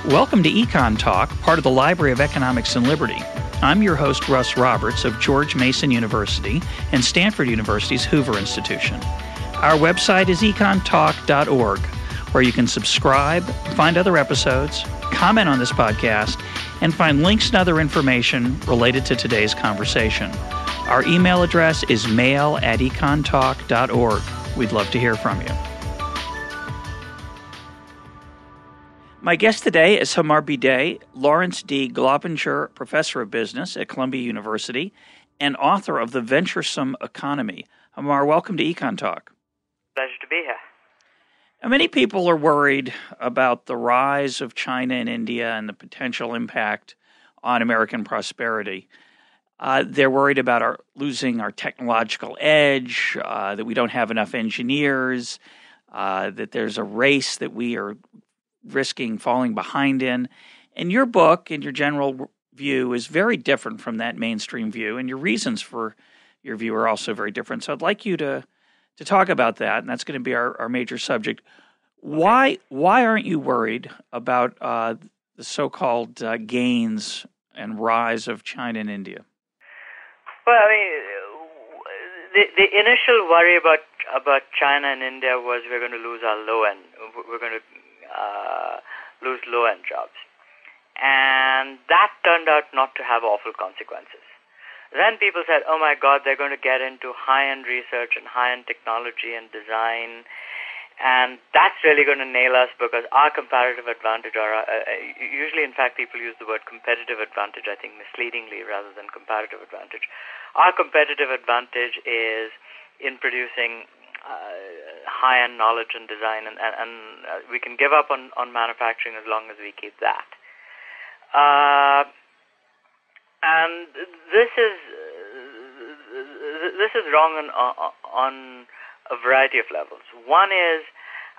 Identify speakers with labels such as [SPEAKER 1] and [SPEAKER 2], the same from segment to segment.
[SPEAKER 1] Welcome to EconTalk, part of the Library of Economics and Liberty. I'm your host, Russ Roberts of George Mason University and Stanford University's Hoover Institution. Our website is econtalk.org, where you can subscribe, find other episodes, comment on this podcast, and find links and other information related to today's conversation. Our email address is mail@econtalk.org. We'd love to hear from you. My guest today is Amar Bhidé, Lawrence D. Globinger Professor of Business at Columbia University and author of The Venturesome Economy. Amar, welcome to EconTalk.
[SPEAKER 2] Pleasure to be here.
[SPEAKER 1] Now, many people are worried about the rise of China and India and the potential impact on American prosperity. They're worried about losing our technological edge, that we don't have enough engineers, that there's a race that we are risking falling behind in. And your book and your general view is very different from that mainstream view, and your reasons for your view are also very different. So I'd like you to talk about that, and that's going to be our major subject. Why aren't you worried about the so-called gains and rise of China and India?
[SPEAKER 2] Well, I mean, the initial worry about China and India was we're going to lose our low end. We're going to lose low-end jobs. And that turned out not to have awful consequences. Then people said, oh my God, they're going to get into high-end research and high-end technology and design, and that's really going to nail us because our comparative advantage, usually in fact people use the word competitive advantage, I think misleadingly rather than comparative advantage. Our competitive advantage is in producing high-end knowledge and design, and we can give up on manufacturing as long as we keep that. And this is wrong on a variety of levels. One is,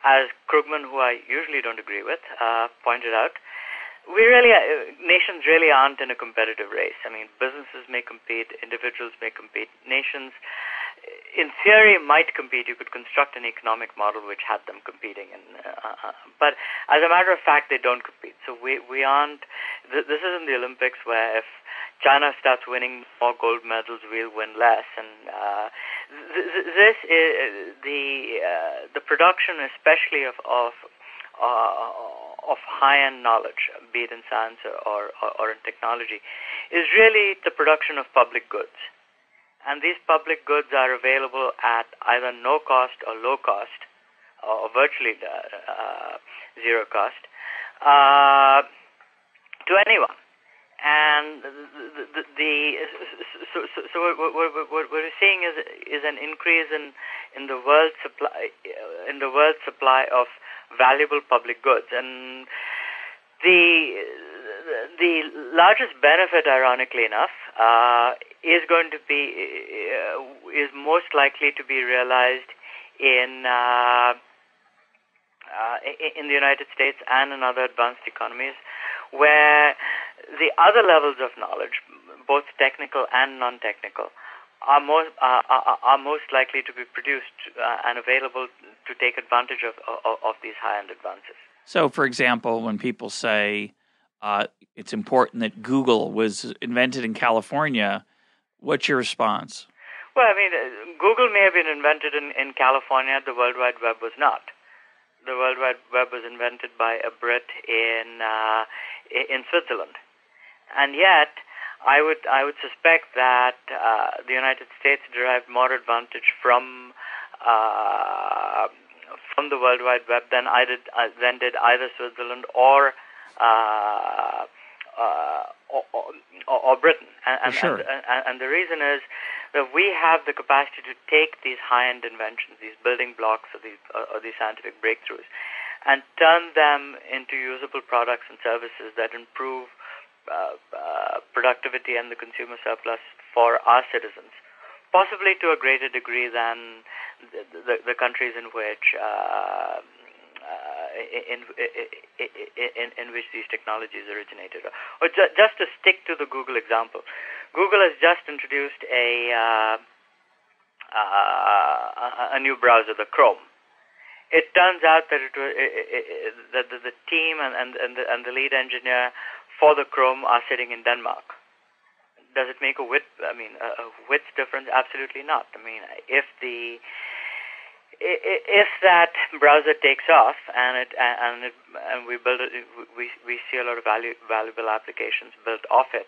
[SPEAKER 2] as Krugman, who I usually don't agree with, pointed out, nations really aren't in a competitive race. I mean, businesses may compete, individuals may compete, nations in theory might compete. You could construct an economic model which had them competing, but as a matter of fact, they don't compete. So we aren't. This isn't the Olympics where if China starts winning more gold medals, we'll win less. And this is the production, especially of high-end knowledge, be it in science or in technology, is really the production of public goods. And these public goods are available at either no cost or low cost, or virtually zero cost, to anyone. And so what we're seeing is an increase in the world supply of valuable public goods. And the largest benefit, ironically enough, is most likely to be realized in the United States and in other advanced economies, where the other levels of knowledge, both technical and non-technical, are most likely to be produced and available to take advantage of these high-end advances.
[SPEAKER 1] So, for example, when people say it's important that Google was invented in California, what's your response?
[SPEAKER 2] Well, I mean, Google may have been invented in California. The World Wide Web was not. The World Wide Web was invented by a Brit in Switzerland, and yet I would suspect that the United States derived more advantage from the World Wide Web than did either Switzerland or Britain. And,
[SPEAKER 1] sure.
[SPEAKER 2] and the reason is that we have the capacity to take these high-end inventions, these building blocks or these scientific breakthroughs, and turn them into usable products and services that improve productivity and the consumer surplus for our citizens, possibly to a greater degree than the countries in which in which these technologies originated. Or just to stick to the Google example, Google has just introduced a new browser, the Chrome, it turns out that that the team and the lead engineer for the Chrome are sitting in Denmark. Does it make a width difference? Absolutely not. I mean, if that browser takes off and we build it, we see a lot of valuable applications built off it.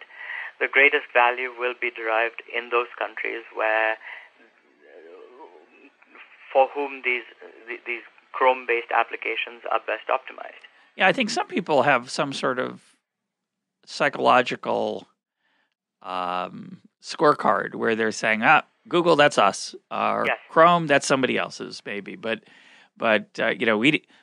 [SPEAKER 2] The greatest value will be derived in those countries for whom these Chrome-based applications are best optimized.
[SPEAKER 1] Yeah, I think some people have some sort of psychological scorecard where they're saying, Google, that's us, or
[SPEAKER 2] yes.
[SPEAKER 1] Chrome, that's somebody else's, maybe. But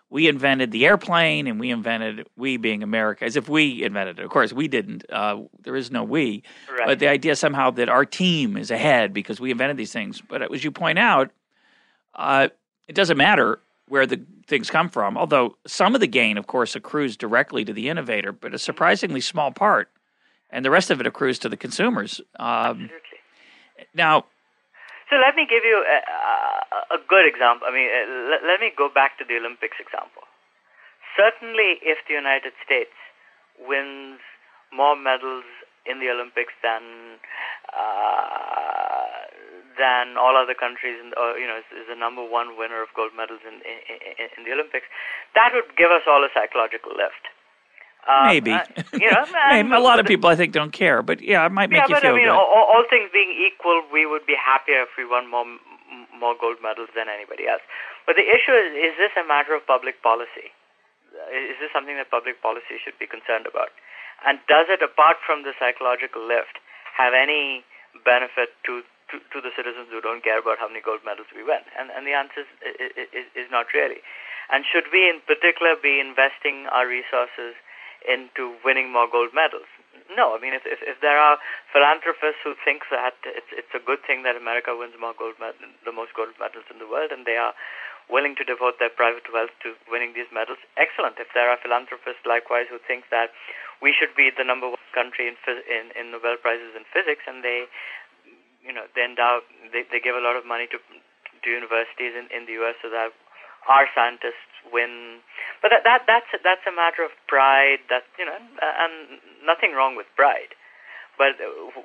[SPEAKER 1] we invented the airplane, and we being America, as if we invented it. Of course, we didn't. There is no we.
[SPEAKER 2] Right.
[SPEAKER 1] But the idea somehow that our team is ahead because we invented these things. But as you point out, it doesn't matter where the things come from, although some of the gain, of course, accrues directly to the innovator, but a surprisingly small part, and the rest of it accrues to the consumers.
[SPEAKER 2] Absolutely.
[SPEAKER 1] Now,
[SPEAKER 2] so let me give you a good example. I mean, let me go back to the Olympics example. Certainly, if the United States wins more medals in the Olympics than all other countries, is the number one winner of gold medals in the Olympics, that would give us all a psychological lift.
[SPEAKER 1] Maybe. A lot of people, I think, don't care, but yeah, it might make you feel good.
[SPEAKER 2] All things being equal, we would be happier if we won more gold medals than anybody else. But the issue is this a matter of public policy? Is this something that public policy should be concerned about? And does it, apart from the psychological lift, have any benefit to the citizens who don't care about how many gold medals we win? And the answer is not really. And should we in particular be investing our resources into winning more gold medals? No. I mean, if there are philanthropists who think that it's a good thing that America wins the most gold medals in the world, and they are willing to devote their private wealth to winning these medals, excellent. If there are philanthropists likewise who think that we should be the number one country in Nobel Prizes in physics, and they give a lot of money to universities in the U.S. so that our scientists win. But that's a matter of pride. And nothing wrong with pride. But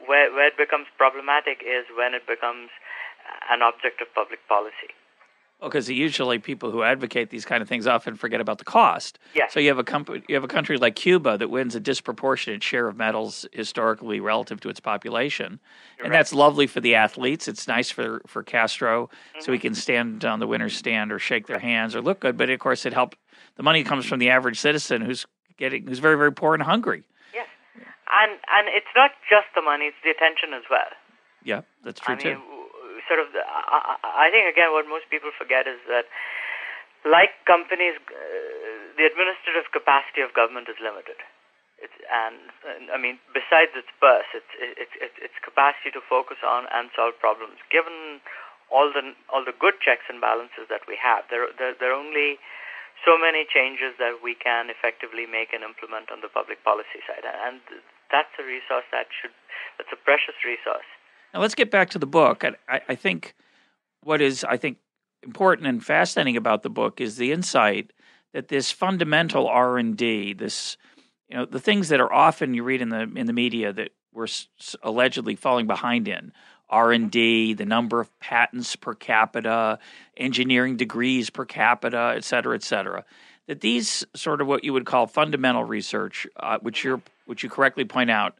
[SPEAKER 2] where it becomes problematic is when it becomes an object of public policy.
[SPEAKER 1] Well, because usually people who advocate these kind of things often forget about the cost.
[SPEAKER 2] Yes.
[SPEAKER 1] So you have a country like Cuba that wins a disproportionate share of medals historically relative to its population, and that's lovely for the athletes. It's nice for Castro, so he can stand on the winner's stand or shake their hands or look good. But of course, the money comes from the average citizen who's very, very poor and hungry.
[SPEAKER 2] Yes, and it's not just the money; it's the attention as well.
[SPEAKER 1] Yeah, that's true too.
[SPEAKER 2] I think, again, what most people forget is that, like companies, the administrative capacity of government is limited. Besides its purse, its capacity to focus on and solve problems. Given all the good checks and balances that we have, there are only so many changes that we can effectively make and implement on the public policy side, and that's a resource that's a precious resource.
[SPEAKER 1] Now let's get back to the book. I think what is important and fascinating about the book is the insight that this fundamental R&D, the things that are often you read in the media that we're allegedly falling behind in, R&D, the number of patents per capita, engineering degrees per capita, et cetera, that these sort of what you would call fundamental research, which you correctly point out,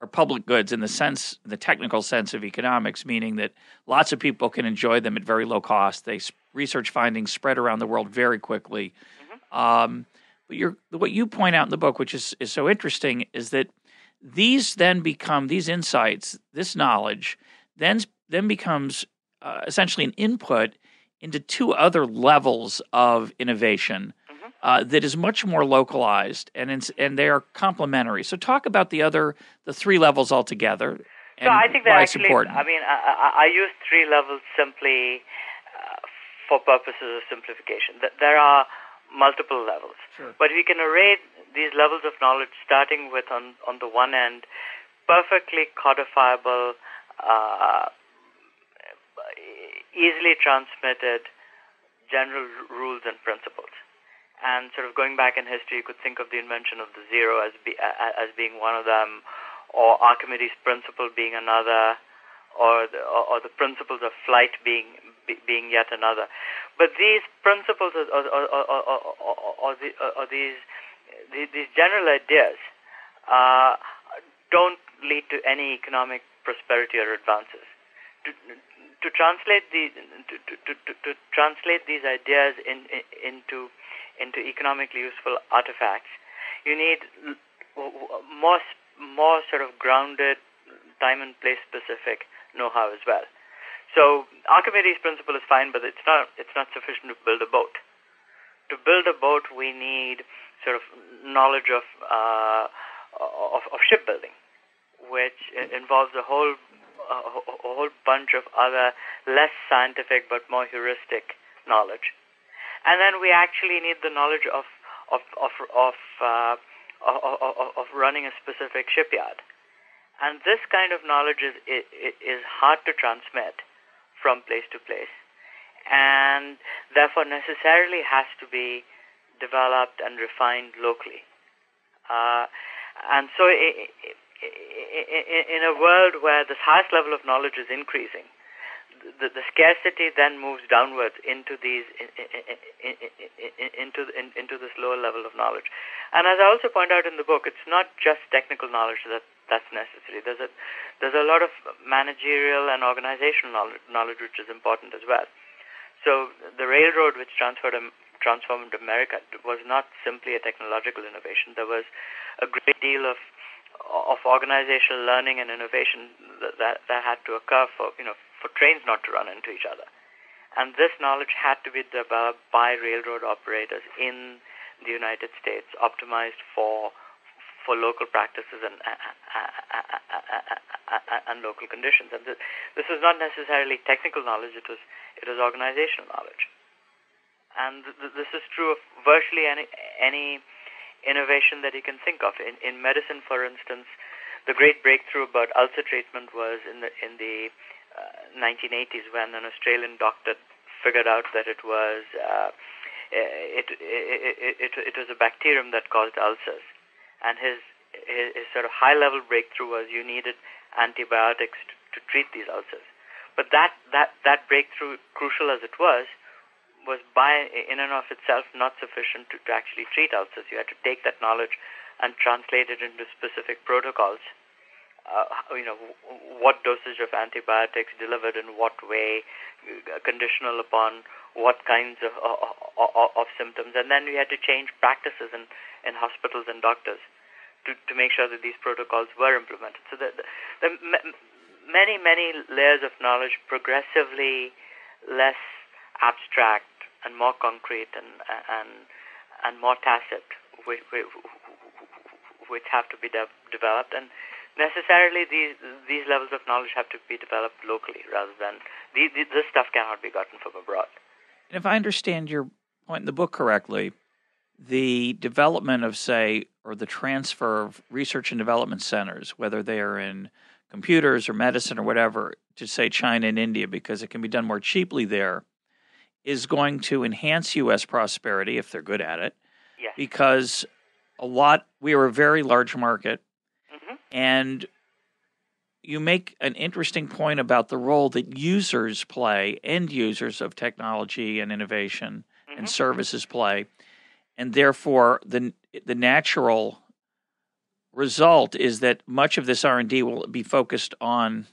[SPEAKER 1] are public goods in the technical sense of economics, meaning that lots of people can enjoy them at very low cost. Research findings spread around the world very quickly. But what you point out in the book, which is so interesting, is that these insights, this knowledge, then becomes essentially an input into two other levels of innovation that is much more localized, and they are complementary. So talk about the three levels altogether. And
[SPEAKER 2] so I think that actually,
[SPEAKER 1] important.
[SPEAKER 2] I use three levels simply for purposes of simplification. There are multiple levels,
[SPEAKER 1] sure.
[SPEAKER 2] But we can array these levels of knowledge starting with, on the one end, perfectly codifiable, easily transmitted general rules and principles. And sort of going back in history, you could think of the invention of the zero as being one of them, or Archimedes' principle being another, or the principles of flight being yet another. But these principles or these general ideas don't lead to any economic prosperity or advances. To translate these ideas into economically useful artifacts, you need more sort of grounded, time and place specific know-how as well. So Archimedes' principle is fine, but it's not sufficient to build a boat. To build a boat, we need sort of knowledge of shipbuilding, which involves a whole bunch of other less scientific but more heuristic knowledge. And then we actually need the knowledge of running a specific shipyard. And this kind of knowledge is hard to transmit from place to place, and therefore necessarily has to be developed and refined locally. And so in a world where this highest level of knowledge is increasing, the scarcity then moves downwards into these into this lower level of knowledge. And as I also point out in the book, it's not just technical knowledge that's necessary. There's a lot of managerial and organizational knowledge which is important as well. So the railroad which transformed America was not simply a technological innovation. There was a great deal of organizational learning and innovation that had to occur for trains not to run into each other. And this knowledge had to be developed by railroad operators in the United States, optimized for local practices and local conditions. And this was not necessarily technical knowledge; it was organizational knowledge. And this is true of virtually any innovation that you can think of. In medicine, for instance, the great breakthrough about ulcer treatment was in the 1980s, when an Australian doctor figured out that it was a bacterium that caused ulcers, and his sort of high level breakthrough was you needed antibiotics to treat these ulcers. But that breakthrough, crucial as it was by in and of itself not sufficient to actually treat ulcers. You had to take that knowledge and translate it into specific protocols. What dosage of antibiotics delivered in what way, conditional upon what kinds of symptoms, and then we had to change practices in hospitals and doctors to make sure that these protocols were implemented. So the many layers of knowledge, progressively less abstract and more concrete and more tacit, which have to be developed, and necessarily these levels of knowledge have to be developed locally rather than this stuff cannot be gotten from abroad.
[SPEAKER 1] And if I understand your point in the book correctly, the development of, say, or the transfer of research and development centers, whether they are in computers or medicine or whatever, to, say, China and India, because it can be done more cheaply there, is going to enhance U.S. prosperity if they're good at it.
[SPEAKER 2] Yes.
[SPEAKER 1] Because we are a very large market. And you make an interesting point about the role that users play, end users of technology and innovation and services play, and therefore the natural result is that much of this R&D will be focused on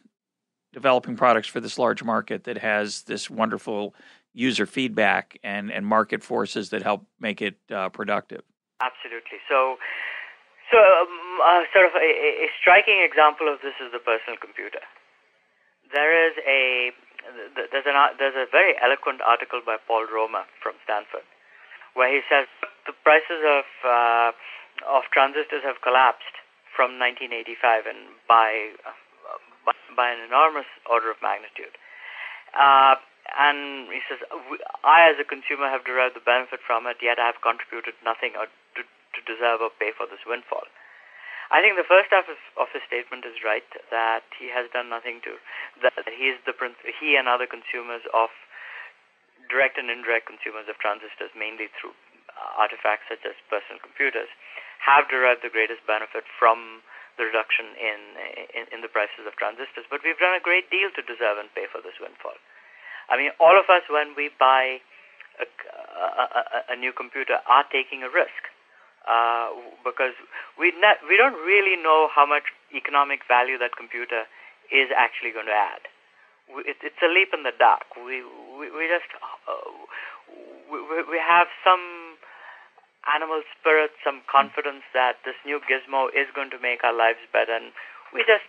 [SPEAKER 1] developing products for this large market that has this wonderful user feedback and market forces that help make it productive.
[SPEAKER 2] Absolutely. So sort of a striking example of this is the personal computer. There's a very eloquent article by Paul Romer from Stanford, where he says the prices of transistors have collapsed from 1985 and by an enormous order of magnitude. And he says, I as a consumer have derived the benefit from it, yet I have contributed nothing or to deserve or pay for this windfall. I think the first half of his statement is right, that he has done nothing to, that he and other consumers of direct and indirect consumers of transistors, mainly through artifacts such as personal computers, have derived the greatest benefit from the reduction in the prices of transistors. But we've done a great deal to deserve and pay for this windfall. I mean, all of us, when we buy a new computer, are taking a risk because we don't really know how much economic value that computer is actually going to add. It's a leap in the dark. We have some animal spirit, some confidence that this new gizmo is going to make our lives better, and we just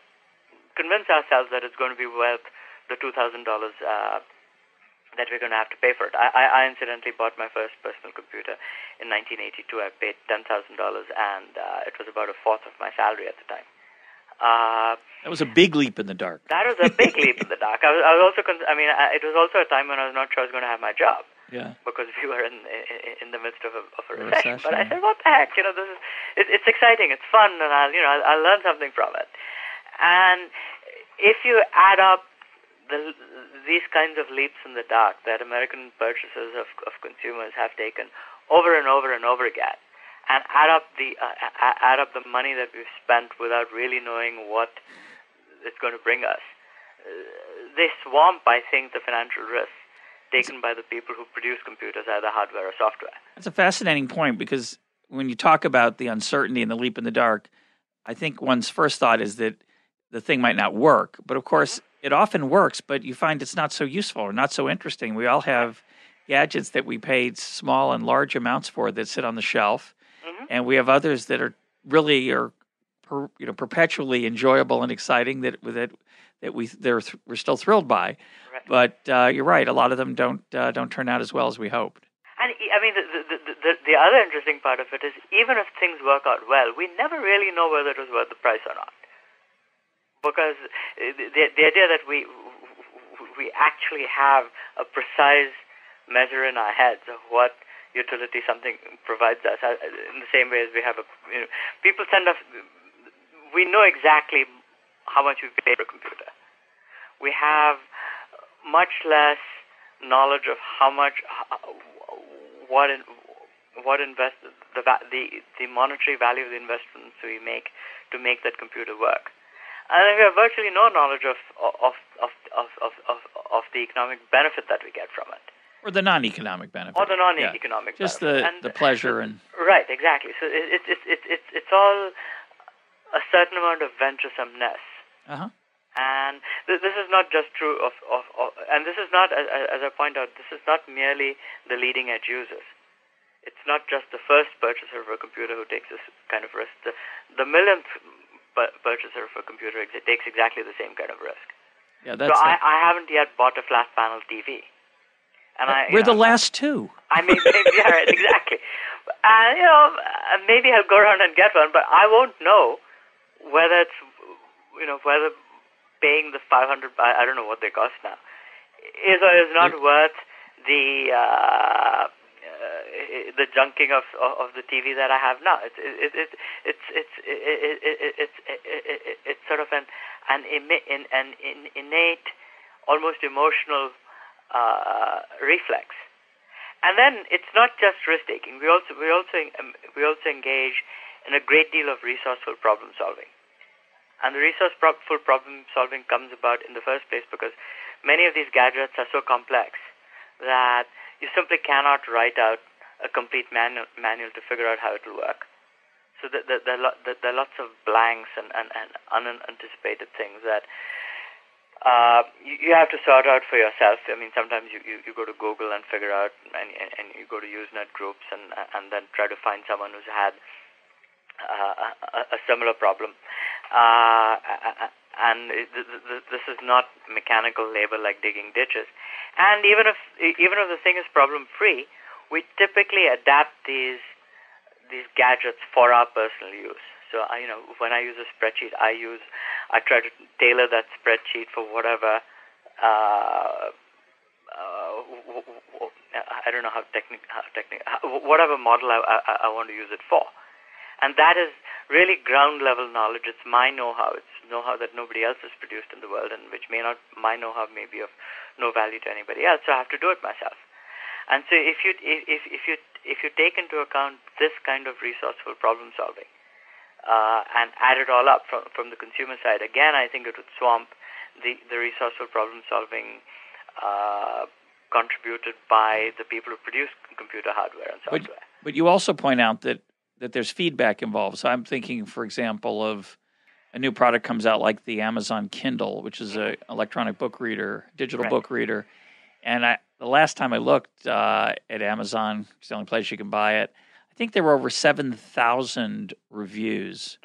[SPEAKER 2] convince ourselves that it's going to be worth the $2,000 that we're going to have to pay for it. I incidentally bought my first personal computer in 1982. I paid $10,000, and it was about a fourth of my salary at the time.
[SPEAKER 1] That was a big leap in the dark.
[SPEAKER 2] That was a big leap in the dark. I was also, it was also a time when I was not sure I was going to have my job.
[SPEAKER 1] Yeah.
[SPEAKER 2] Because we were in the midst of a recession. But I
[SPEAKER 1] Yeah.
[SPEAKER 2] said, what the heck? It's exciting, it's fun, and I'll learn something from it. And if you add up these kinds of leaps in the dark that American purchasers of consumers have taken over and over and over again, and add up the money that we've spent without really knowing what it's going to bring us, they swamp, I think, the financial risks taken by the people who produce computers, either hardware or software.
[SPEAKER 1] That's a fascinating point because when you talk about the uncertainty and the leap in the dark, I think one's first thought is that the thing might not work. But of course, it often works, but you find it's not so useful or not so interesting. We all have gadgets that we paid small and large amounts for that sit on the shelf, and we have others that are really perpetually enjoyable and exciting that we're still thrilled by. But you're right; a lot of them don't turn out as well as we hoped.
[SPEAKER 2] And I mean, the other interesting part of it is, even if things work out well, we never really know whether it was worth the price or not, because the idea that we actually have a precise measure in our heads of what utility something provides us, in the same way as we have people we know exactly how much we pay for a computer. We have much less knowledge of how much the monetary value of the investments we make to make that computer work, and we have virtually no knowledge of the economic benefit that we get from it,
[SPEAKER 1] or the non-economic benefit,
[SPEAKER 2] or the non-economic
[SPEAKER 1] just
[SPEAKER 2] benefit.
[SPEAKER 1] the pleasure and
[SPEAKER 2] right, exactly. So it's all a certain amount of venturesomeness. And this is not just true and this is not, as I point out, this is not merely the leading edge users. It's not just the first purchaser of a computer who takes this kind of risk. The millionth purchaser of a computer takes exactly the same kind of risk.
[SPEAKER 1] Yeah,
[SPEAKER 2] I haven't yet bought a flat panel TV. And
[SPEAKER 1] we're the last two.
[SPEAKER 2] I mean, yeah, right, exactly. And maybe I'll go around and get one, but I won't know whether it's whether paying the $500, I don't know what they cost now, is or is not worth the junking of the TV that I have now. It's sort of an innate, almost emotional reflex. And then it's not just risk taking. We also engage in a great deal of resourceful problem solving. And the resourceful problem solving comes about in the first place because many of these gadgets are so complex that you simply cannot write out a complete manual to figure out how it will work. So there are lots of blanks and unanticipated things that you have to sort out for yourself. I mean, sometimes you go to Google and figure out, and you go to Usenet groups and then try to find someone who's had a similar problem. And this is not mechanical labor like digging ditches. And even if the thing is problem free, we typically adapt these gadgets for our personal use. So when I use a spreadsheet, I try to tailor that spreadsheet for whatever I don't know how technical whatever model I want to use it for. And that is really ground level knowledge. It's my know-how. It's know-how that nobody else has produced in the world, and which my know-how may be of no value to anybody else. So I have to do it myself. And so if you take into account this kind of resourceful problem solving and add it all up from the consumer side, again, I think it would swamp the resourceful problem solving contributed by the people who produce computer hardware and software.
[SPEAKER 1] But you also point out that there's feedback involved. So I'm thinking, for example, of a new product comes out like the Amazon Kindle, which is an electronic book reader, digital book reader. And the last time I looked at Amazon, it's the only place you can buy it, I think there were over 7,000 reviews.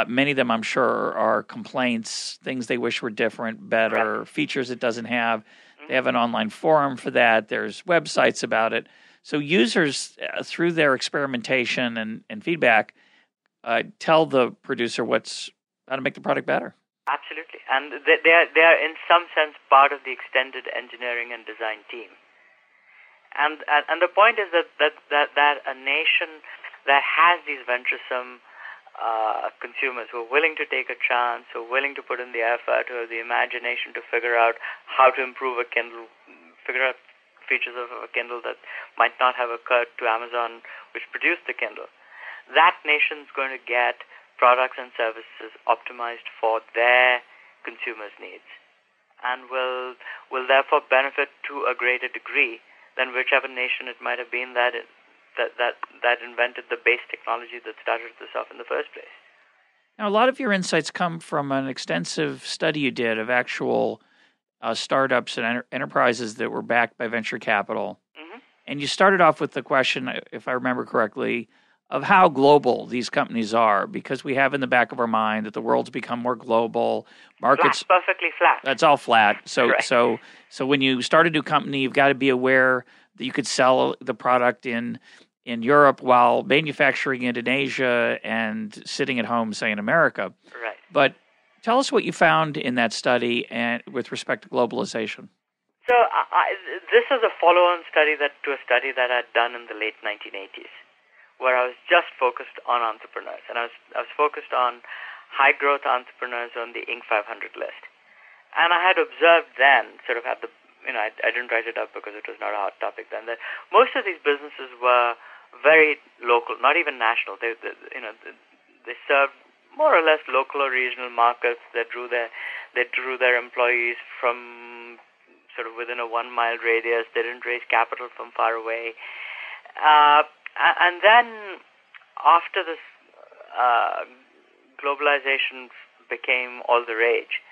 [SPEAKER 1] Many of them, I'm sure, are complaints, things they wish were different, better, features it doesn't have. They have an online forum for that. There's websites about it. So users, through their experimentation and feedback, tell the producer how to make the product better.
[SPEAKER 2] Absolutely. And they are in some sense part of the extended engineering and design team. And the point is that a nation that has these venturesome consumers who are willing to take a chance, who are willing to put in the effort, who have the imagination to figure out how to improve a Kindle, figure out features of a Kindle that might not have occurred to Amazon, which produced the Kindle. That nation's going to get products and services optimized for their consumers' needs, and will therefore benefit to a greater degree than whichever nation it might have been that invented the base technology that started this off in the first place.
[SPEAKER 1] Now, a lot of your insights come from an extensive study you did of actual startups and enterprises that were backed by venture capital. And you started off with the question, if I remember correctly, of how global these companies are, because we have in the back of our mind that the world's become more global. Markets
[SPEAKER 2] perfectly flat.
[SPEAKER 1] That's all flat. So
[SPEAKER 2] right.
[SPEAKER 1] so when you start a new company, you've got to be aware that you could sell the product in Europe while manufacturing it in Asia and sitting at home, say, in America.
[SPEAKER 2] Right.
[SPEAKER 1] But tell us what you found in that study and with respect to globalization.
[SPEAKER 2] So this is a follow-on study to a study that I'd done in the late 1980s, where I was just focused on entrepreneurs, and I was focused on high-growth entrepreneurs on the Inc. 500 list. And I had observed then, sort of at the, I didn't write it up because it was not a hot topic then, that most of these businesses were very local, not even national. They served more or less local or regional markets. They drew their employees from sort of within a 1-mile radius. They didn't raise capital from far away. And then after this globalization became all the rage,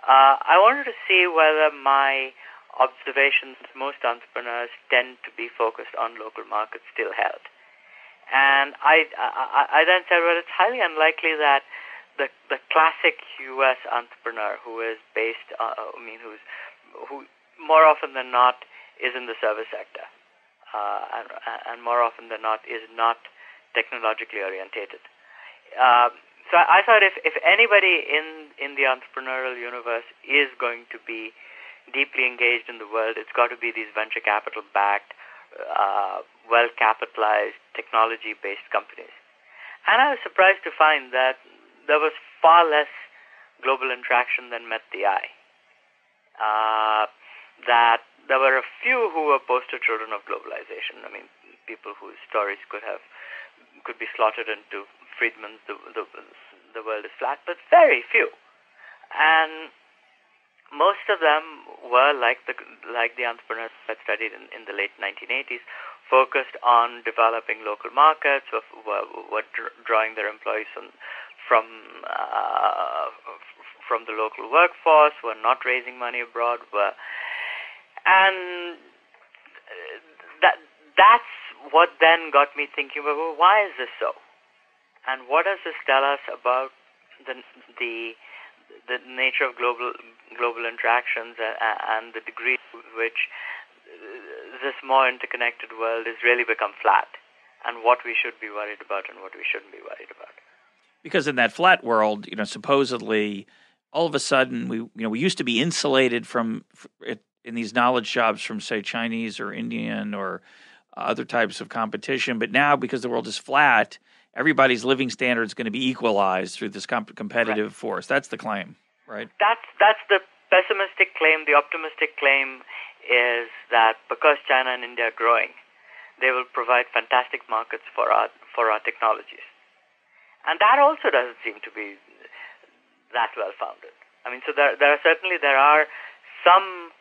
[SPEAKER 2] I wanted to see whether my observations, most entrepreneurs tend to be focused on local markets, still held. And I then said, well, it's highly unlikely that the classic U.S. entrepreneur who is based, who more often than not is in the service sector, and more often than not is not technologically orientated. So I thought if anybody in the entrepreneurial universe is going to be deeply engaged in the world, it's got to be these venture capital-backed, well-capitalized, technology-based companies. And I was surprised to find that there was far less global interaction than met the eye. That there were a few who were poster children of globalization. I mean, people whose stories could be slotted into Friedman's The World is Flat, but very few. And most of them were like the entrepreneurs that studied in the late 1980s, focused on developing local markets, were drawing their employees from the local workforce, were not raising money abroad, and that's what then got me thinking, well, why is this so? And what does this tell us about the nature of global interactions and the degree to which this more interconnected world has really become flat, and what we should be worried about and what we shouldn't be worried about?
[SPEAKER 1] Because in that flat world, supposedly, all of a sudden, we used to be insulated in these knowledge jobs from, say, Chinese or Indian or other types of competition. But now, because the world is flat, everybody's living standard is going to be equalized through this competitive force. That's the claim, right?
[SPEAKER 2] That's the pessimistic claim. The optimistic claim is that because China and India are growing, they will provide fantastic markets for our technologies. And that also doesn't seem to be that well founded. I mean, so there are some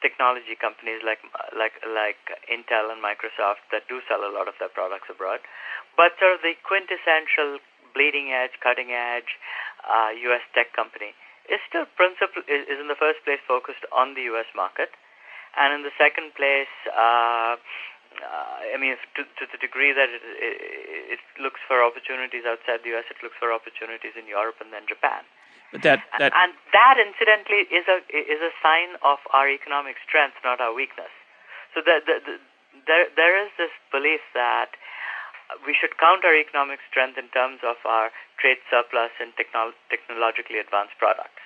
[SPEAKER 2] technology companies like Intel and Microsoft that do sell a lot of their products abroad, but sort of the quintessential bleeding edge, cutting edge U.S. tech company is still is in the first place focused on the U.S. market, and in the second place, I mean, to the degree that it looks for opportunities outside the U.S., it looks for opportunities in Europe and then Japan.
[SPEAKER 1] But that
[SPEAKER 2] incidentally is a sign of our economic strength, not our weakness. So there is this belief that we should count our economic strength in terms of our trade surplus in technologically advanced products.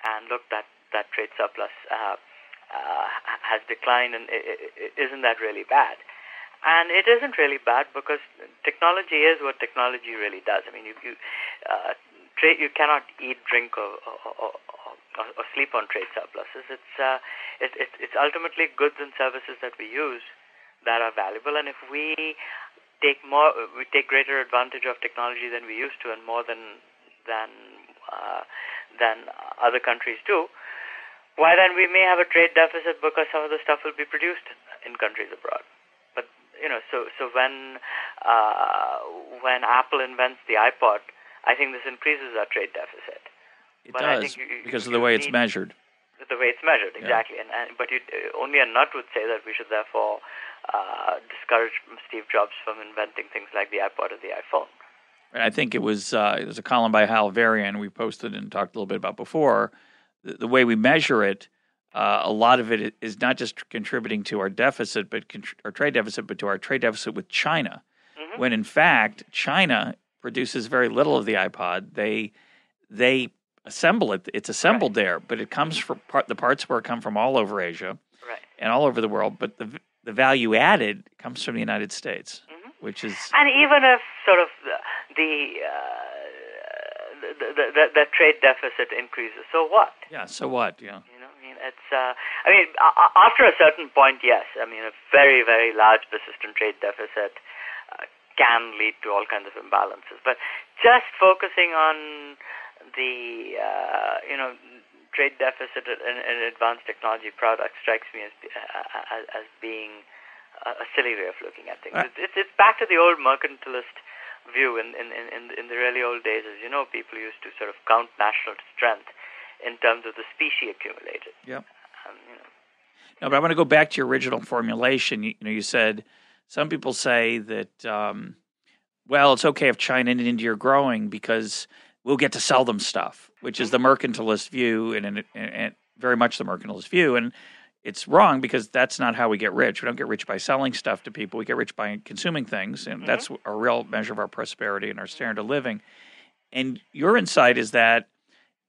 [SPEAKER 2] And look, that trade surplus has declined, and isn't that really bad? And it isn't really bad because technology is what technology really does. I mean, you cannot eat, drink, or sleep on trade surpluses. It's ultimately goods and services that we use that are valuable, and if we take greater advantage of technology than we used to, and more than other countries do, why then we may have a trade deficit because some of the stuff will be produced in countries abroad. But so when Apple invents the iPod, I think this increases our trade deficit.
[SPEAKER 1] It does, because of the way it's measured.
[SPEAKER 2] The way it's measured, exactly. Yeah. But only a nut would say that we should therefore discourage Steve Jobs from inventing things like the iPod or the iPhone.
[SPEAKER 1] And I think it was a column by Hal Varian we posted and talked a little bit about before. The way we measure it, a lot of it is not just contributing to our deficit, but our trade deficit, but to our trade deficit with China. Mm-hmm. When in fact China produces very little of the iPod. They assemble it; it's assembled there, but it comes from the parts where it come from all over Asia, and all over the world. But the value added comes from the United States, which is,
[SPEAKER 2] and even if sort of the trade deficit increases, so what?
[SPEAKER 1] Yeah, so what? Yeah.
[SPEAKER 2] It's. After a certain point, yes. I mean, a very, very large persistent trade deficit can lead to all kinds of imbalances. But just focusing on the trade deficit in advanced technology products strikes me as being a silly way of looking at things. It's back to the old mercantilist view. In the really old days, as you know, people used to sort of count national strength in terms of the specie accumulated.
[SPEAKER 1] Yeah. No, but I want to go back to your original formulation. You said some people say that, well, it's okay if China and India are growing because we'll get to sell them stuff, which is the mercantilist view and very much the mercantilist view. And it's wrong because that's not how we get rich. We don't get rich by selling stuff to people. We get rich by consuming things, and that's a real measure of our prosperity and our standard of living. And your insight is that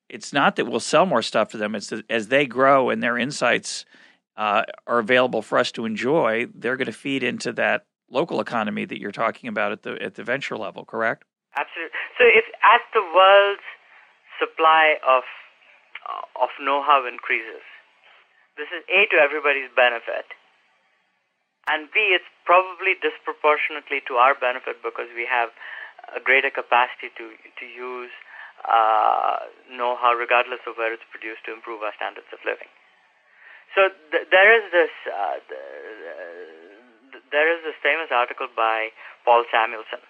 [SPEAKER 1] it's not that we'll sell more stuff to them. It's that as they grow and their insights are available for us to enjoy, they're going to feed into that local economy that you're talking about at the venture level, correct?
[SPEAKER 2] Absolutely. So if as the world's supply of know-how increases, this is A, to everybody's benefit, and B, it's probably disproportionately to our benefit because we have a greater capacity to use know-how regardless of where it's produced to improve our standards of living. So there is this famous article by Paul Samuelson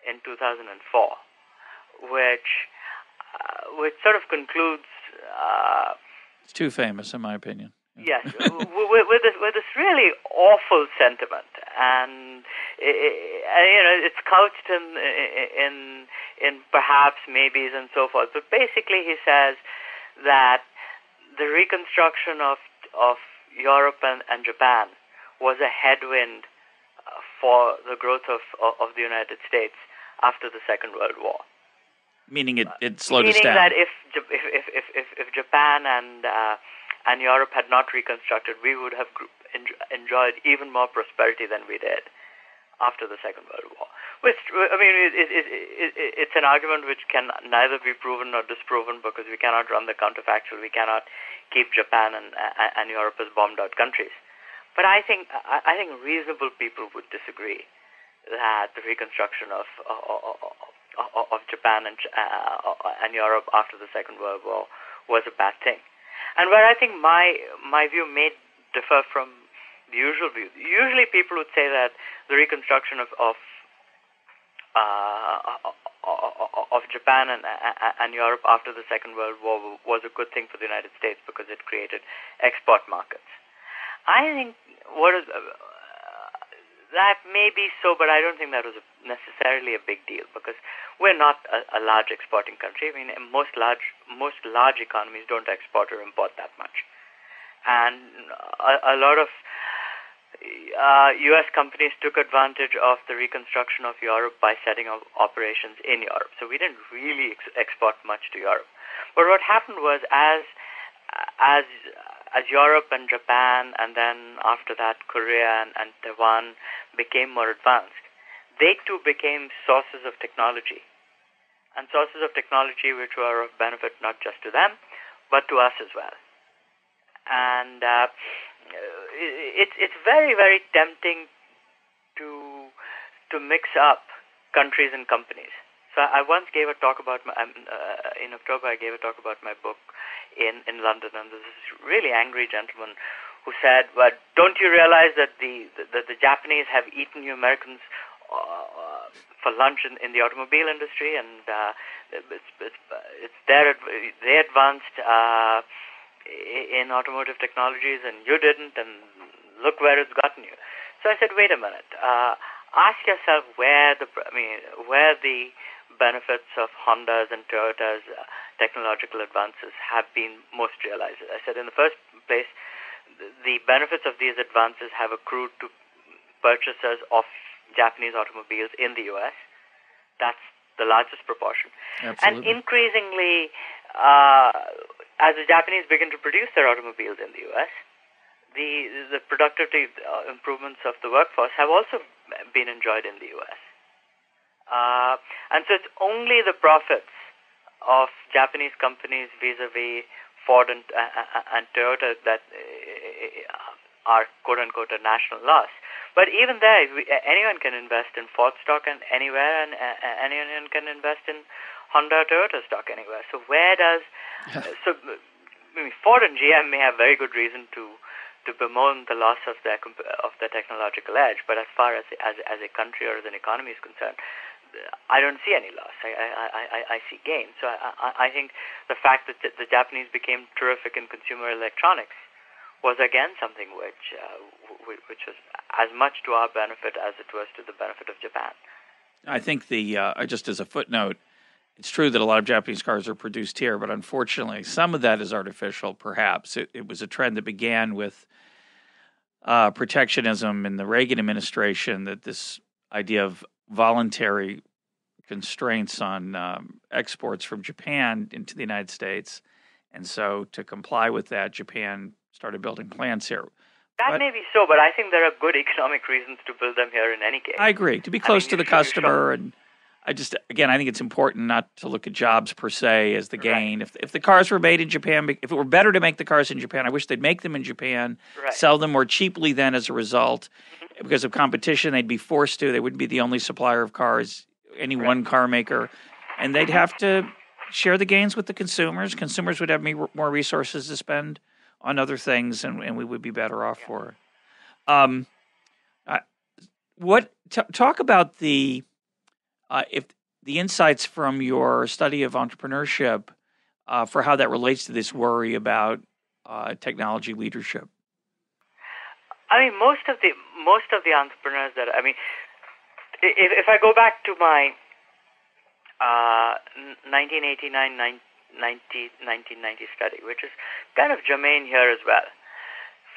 [SPEAKER 2] in 2004, which sort of concludes.
[SPEAKER 1] It's too famous, in my opinion.
[SPEAKER 2] Yes, with this really awful sentiment, and it's couched in perhaps maybes and so forth. But basically, he says that the reconstruction of Europe and Japan was a headwind for the growth of the United States after the Second World War.
[SPEAKER 1] Meaning it slowed us down.
[SPEAKER 2] Meaning that if Japan and Europe had not reconstructed, we would have enjoyed even more prosperity than we did after the Second World War. It's an argument which can neither be proven nor disproven because we cannot run the counterfactual. We cannot keep Japan and Europe as bombed-out countries. But I think reasonable people would disagree that the reconstruction of Japan and Europe after the Second World War was a bad thing. And where I think my view may differ from the usual view. Usually, people would say that the reconstruction of Japan and Europe after the Second World War was a good thing for the United States because it created export markets. I think that may be so, but I don't think that was necessarily a big deal because we're not a large exporting country. I mean, most large economies don't export or import that much, and a lot of U.S. companies took advantage of the reconstruction of Europe by setting up operations in Europe. So we didn't really export much to Europe. But what happened was as Europe and Japan and then after that Korea and Taiwan became more advanced, they too became sources of technology. And sources of technology which were of benefit not just to them, but to us as well. And it's very, very tempting to mix up countries and companies. So I once gave a talk about in October. I gave a talk about my book in London, and there was this really angry gentleman who said, "But don't you realize that the Japanese have eaten you Americans for lunch in the automobile industry, and they advanced in automotive technologies, and you didn't, and look where it's gotten you." So I said, "Wait a minute. Ask yourself where the benefits of Honda's and Toyota's technological advances have been most realized." I said, in the first place, the benefits of these advances have accrued to purchasers of Japanese automobiles in the U.S. That's the largest proportion.
[SPEAKER 1] Absolutely.
[SPEAKER 2] And increasingly, as the Japanese begin to produce their automobiles in the U.S., the productivity improvements of the workforce have also been enjoyed in the U.S. And so it's only the profits of Japanese companies vis-a-vis Ford and Toyota that are quote-unquote a national loss. But even there, anyone can invest in Ford stock and anywhere, and anyone can invest in Honda or Toyota stock anywhere. So where does Ford and GM may have very good reason to bemoan the loss of their technological edge, but as far as a country or as an economy is concerned, I don't see any loss. I see gain. So I think the fact that the Japanese became terrific in consumer electronics was again something which was as much to our benefit as it was to the benefit of Japan.
[SPEAKER 1] I think just as a footnote, it's true that a lot of Japanese cars are produced here, but unfortunately, some of that is artificial. Perhaps it was a trend that began with protectionism in the Reagan administration. That this idea of voluntary constraints on exports from Japan into the United States, and so to comply with that, Japan started building plants here.
[SPEAKER 2] That may be so, but I think there are good economic reasons to build them here in any case.
[SPEAKER 1] I agree. To be close to the customer, and I think it's important not to look at jobs per se as the gain.
[SPEAKER 2] Right.
[SPEAKER 1] If the cars were made in Japan, if it were better to make the cars in Japan, I wish they'd make them in Japan, sell them more cheaply then as a result. Mm-hmm. Because of competition, they'd be forced to. They wouldn't be the only supplier of cars, any one car maker. And they'd have to share the gains with the consumers. Consumers would have more resources to spend on other things, and we would be better off for it. Talk about the insights from your study of entrepreneurship for how that relates to this worry about technology leadership.
[SPEAKER 2] I mean, most of the entrepreneurs if I go back to my 1989-1990 study, which is kind of germane here as well,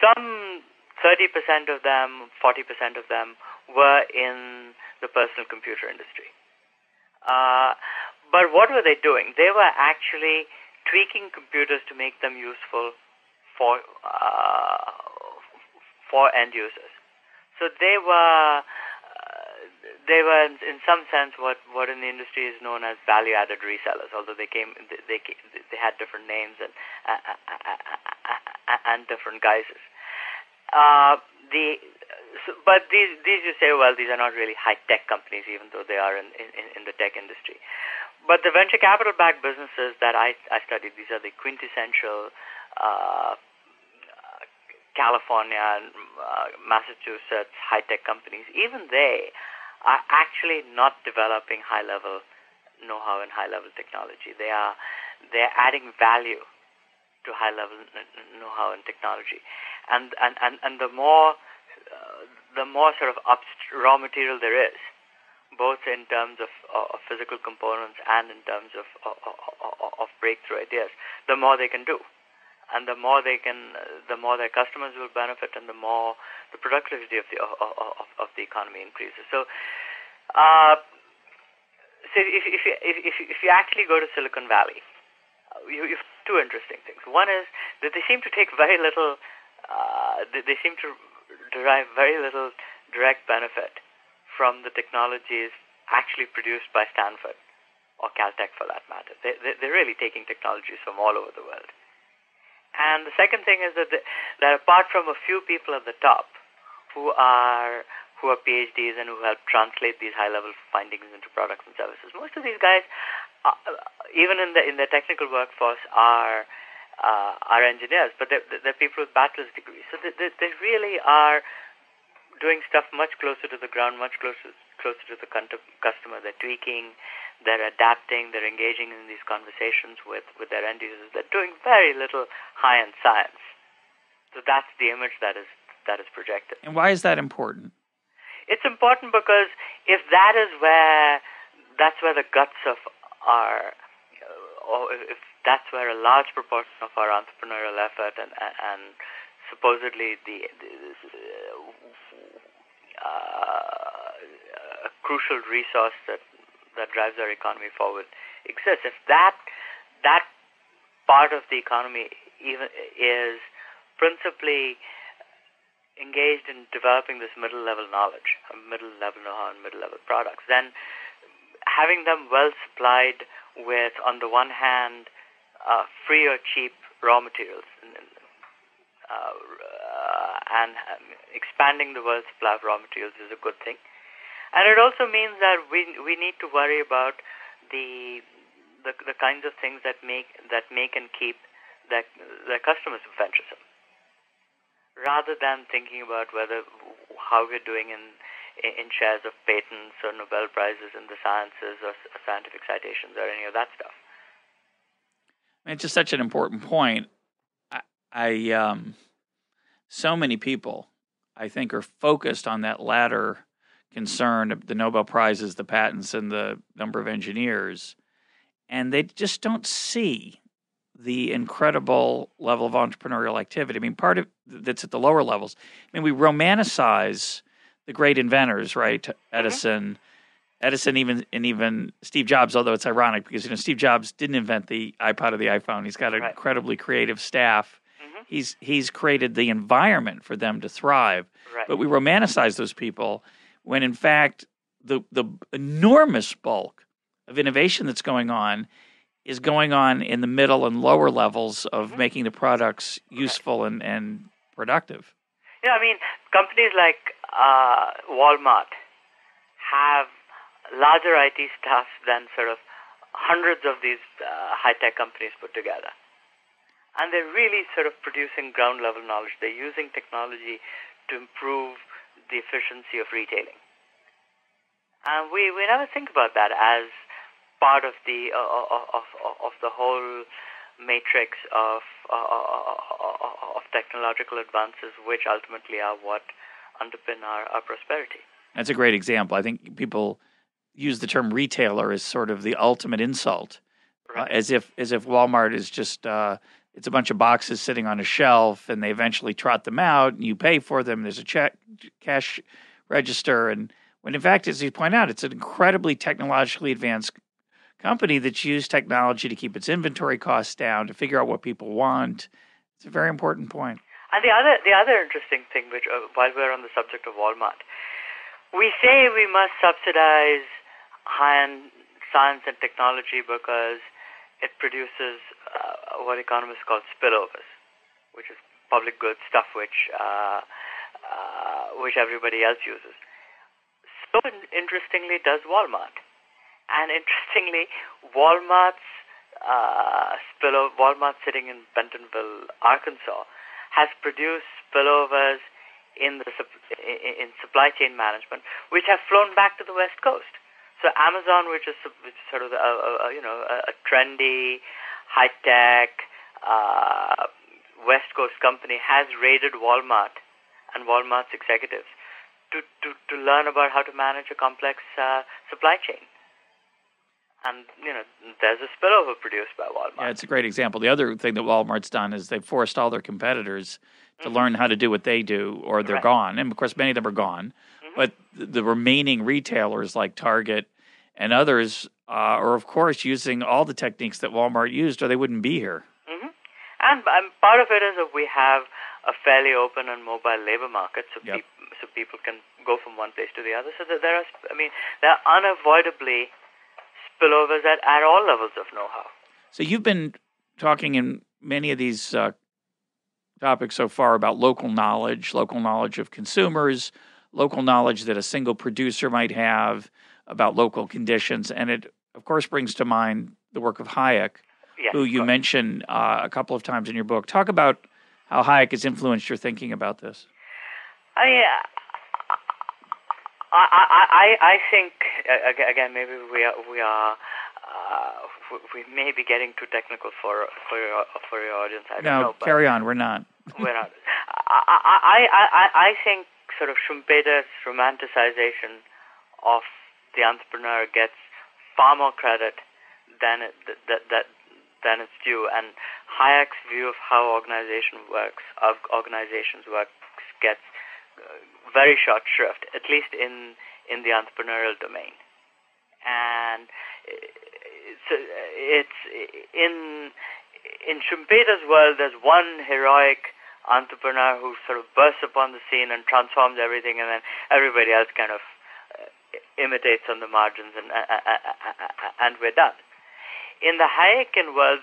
[SPEAKER 2] some 30% of them, 40% of them were in the personal computer industry. But what were they doing? They were actually tweaking computers to make them useful for end users. So they they were in some sense what in the industry is known as value-added resellers, although they had different names and different guises. But these you say, well, these are not really high-tech companies, even though they are in the tech industry. But the venture capital-backed businesses that I studied, these are the quintessential California and Massachusetts high-tech companies. Even they are actually not developing high-level know-how and high-level technology. They're adding value to high-level know-how and technology, and the more sort of raw material there is, both in terms of physical components and in terms of breakthrough ideas, the more they can do, and the more their customers will benefit, and the more the productivity of the economy increases. So, if you actually go to Silicon Valley, you have two interesting things. One is that they seem to take very little. They seem to derive very little direct benefit from the technologies actually produced by Stanford or Caltech, for that matter. They're really taking technologies from all over the world. And the second thing is that apart from a few people at the top who are PhDs and who help translate these high-level findings into products and services, most of these guys, even in the technical workforce, are engineers, but they're people with bachelor's degrees. So they really are doing stuff much closer to the ground, much closer to the customer. They're tweaking, they're adapting, they're engaging in these conversations with their end users. They're doing very little high-end science. So that's the image that is projected.
[SPEAKER 1] And why is that important?
[SPEAKER 2] It's important because if that's where the guts of our, or if that's where a large proportion of our entrepreneurial effort and supposedly a crucial resource that drives our economy forward exists, if that part of the economy even is principally engaged in developing this middle-level knowledge, middle-level know-how, and middle-level products, then having them well supplied with, on the one hand, free or cheap raw materials, and expanding the world supply of raw materials is a good thing. And it also means that we need to worry about the kinds of things that make and keep their customers venturesome, rather than thinking about how we're doing in shares of patents or Nobel Prizes in the sciences or scientific citations or any of that stuff.
[SPEAKER 1] It's just such an important point. So many people, I think, are focused on that latter concern of the Nobel Prizes, the patents, and the number of engineers, and they just don't see the incredible level of entrepreneurial activity. I mean, part of that's at the lower levels. I mean, we romanticize the great inventors, right? Edison, even Steve Jobs. Although it's ironic because Steve Jobs didn't invent the iPod or the iPhone. He's got an incredibly creative staff. Mm-hmm. He's created the environment for them to thrive. Right. But we romanticize those people when, in fact, the enormous bulk of innovation that's going on is going on in the middle and lower levels of making the products useful and productive.
[SPEAKER 2] Yeah, I mean, companies like Walmart have larger IT staffs than sort of hundreds of these high-tech companies put together. And they're really sort of producing ground-level knowledge. They're using technology to improve the efficiency of retailing. And we never think about that as part of the whole matrix of technological advances, which ultimately are what underpin our prosperity.
[SPEAKER 1] That's a great example. I think people use the term retailer as sort of the ultimate insult, as if Walmart is just it's a bunch of boxes sitting on a shelf, and they eventually trot them out, and you pay for them. There's a cash register, and when in fact, as you point out, it's an incredibly technologically advanced company that's used technology to keep its inventory costs down, to figure out what people want. It's a very important point.
[SPEAKER 2] And the other interesting thing, which while we're on the subject of Walmart, We say we must subsidize high-end science and technology because it produces what economists call spillovers, which is public goods stuff which everybody else uses. So interestingly, does Walmart. And interestingly, Walmart sitting in Bentonville, Arkansas, has produced spillovers in supply chain management, which have flown back to the West Coast. So Amazon, which is sort of a trendy, high-tech West Coast company, has raided Walmart and Walmart's executives to learn about how to manage a complex supply chain. And, there's a spillover produced by Walmart.
[SPEAKER 1] Yeah, it's a great example. The other thing that Walmart's done is they've forced all their competitors to learn how to do what they do, or they're gone. And, of course, many of them are gone. But the remaining retailers like Target and others are, of course, using all the techniques that Walmart used, or they wouldn't be here.
[SPEAKER 2] And part of it is that we have a fairly open and mobile labor market, so people can go from one place to the other. So that there are unavoidably spillovers at all levels of know-how.
[SPEAKER 1] So you've been talking in many of these topics so far about local knowledge of consumers, local knowledge that a single producer might have about local conditions. And it, of course, brings to mind the work of Hayek, who you mention a couple of times in your book. Talk about how Hayek has influenced your thinking about this.
[SPEAKER 2] I think again maybe we may be getting too technical for your audience. I don't know.
[SPEAKER 1] Carry on. We're not.
[SPEAKER 2] We're not. I think sort of Schumpeter's romanticization of the entrepreneur gets far more credit than it's due, and Hayek's view of how organizations work gets very short shrift, at least in the entrepreneurial domain. And it's in Schumpeter's world, there's one heroic entrepreneur who sort of bursts upon the scene and transforms everything, and then everybody else kind of imitates on the margins, and we're done. In the Hayekian world,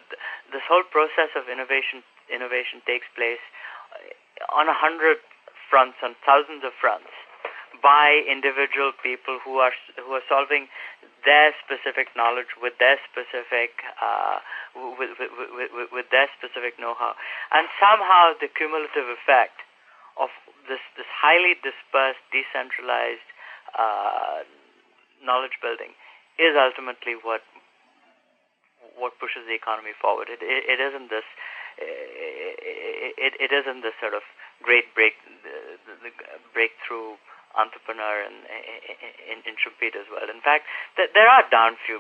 [SPEAKER 2] this whole process of innovation takes place on 100 fronts, on thousands of fronts, by individual people who are solving their specific knowledge with their specific with their specific know-how, and somehow the cumulative effect of this highly dispersed, decentralized knowledge building is ultimately what pushes the economy forward. It isn't this. It isn't this sort of great breakthrough entrepreneur in Schumpeter's world. In fact, there are darn few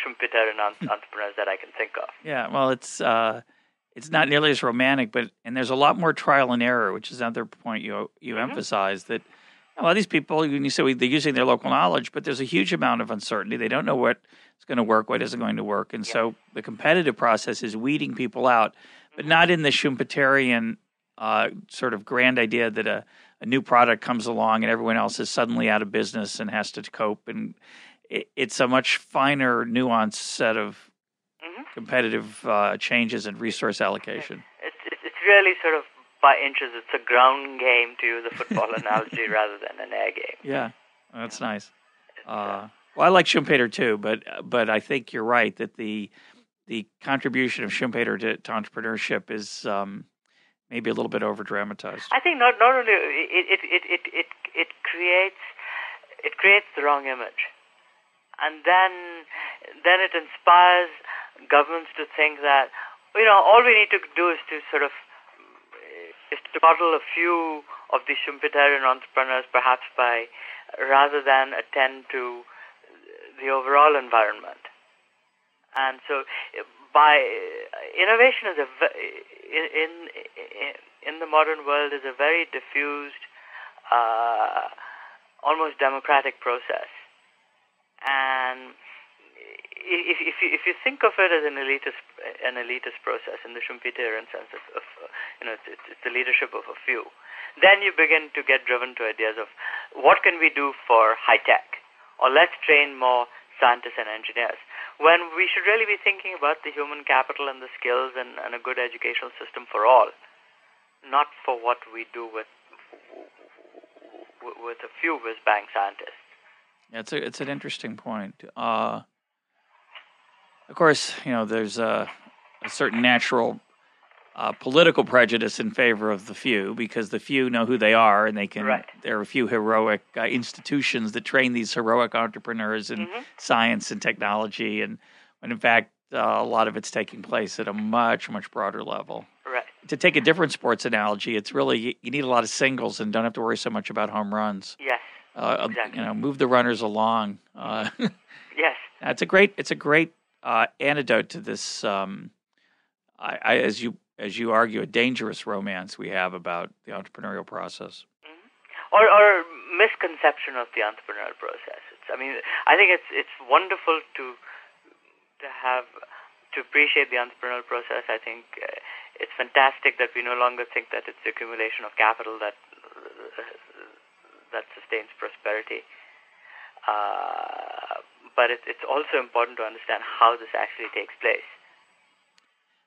[SPEAKER 2] Schumpeterian entrepreneurs that I can think of.
[SPEAKER 1] Yeah, well, it's not nearly as romantic, and there's a lot more trial and error, which is another point you emphasize, that a lot of these people, you say they're using their local knowledge, but there's a huge amount of uncertainty. They don't know what is going to work, what isn't going to work. And so the competitive process is weeding people out, but not in the Schumpeterian sort of grand idea that a new product comes along and everyone else is suddenly out of business and has to cope. And it's a much finer, nuanced set of competitive changes and resource allocation.
[SPEAKER 2] It's really sort of by inches. It's a ground game, to use a football analogy, rather than an air game.
[SPEAKER 1] Yeah, that's nice. Well, I like Schumpeter too, but I think you're right that the contribution of Schumpeter to entrepreneurship is maybe a little bit over dramatized.
[SPEAKER 2] I think not only it creates the wrong image, and then it inspires governments to think that all we need to do is to sort of coddle a few of the Schumpeterian entrepreneurs, perhaps rather than attend to the overall environment. And so, innovation is in the modern world is a very diffused, almost democratic process. And if you think of it as an elitist process in the Schumpeterian sense of it's the leadership of a few, then you begin to get driven to ideas of what can we do for high tech, or let's train more scientists and engineers, when we should really be thinking about the human capital and the skills and a good educational system for all, not for what we do with a few whiz-bang scientists.
[SPEAKER 1] Yeah, it's an interesting point. Of course, there's a certain natural political prejudice in favor of the few, because the few know who they are, and they can.
[SPEAKER 2] Right.
[SPEAKER 1] There are a few heroic institutions that train these heroic entrepreneurs in science and technology, and when in fact a lot of it's taking place at a much, much broader level.
[SPEAKER 2] Right.
[SPEAKER 1] To take a different sports analogy, it's really you need a lot of singles and don't have to worry so much about home runs.
[SPEAKER 2] Yes. Exactly.
[SPEAKER 1] Move the runners along.
[SPEAKER 2] Yes.
[SPEAKER 1] It's a great antidote to this. As you argue, a dangerous romance we have about the entrepreneurial process.
[SPEAKER 2] Or misconception of the entrepreneurial process. I think it's wonderful to appreciate the entrepreneurial process. I think it's fantastic that we no longer think that it's the accumulation of capital that sustains prosperity. But it's also important to understand how this actually takes place.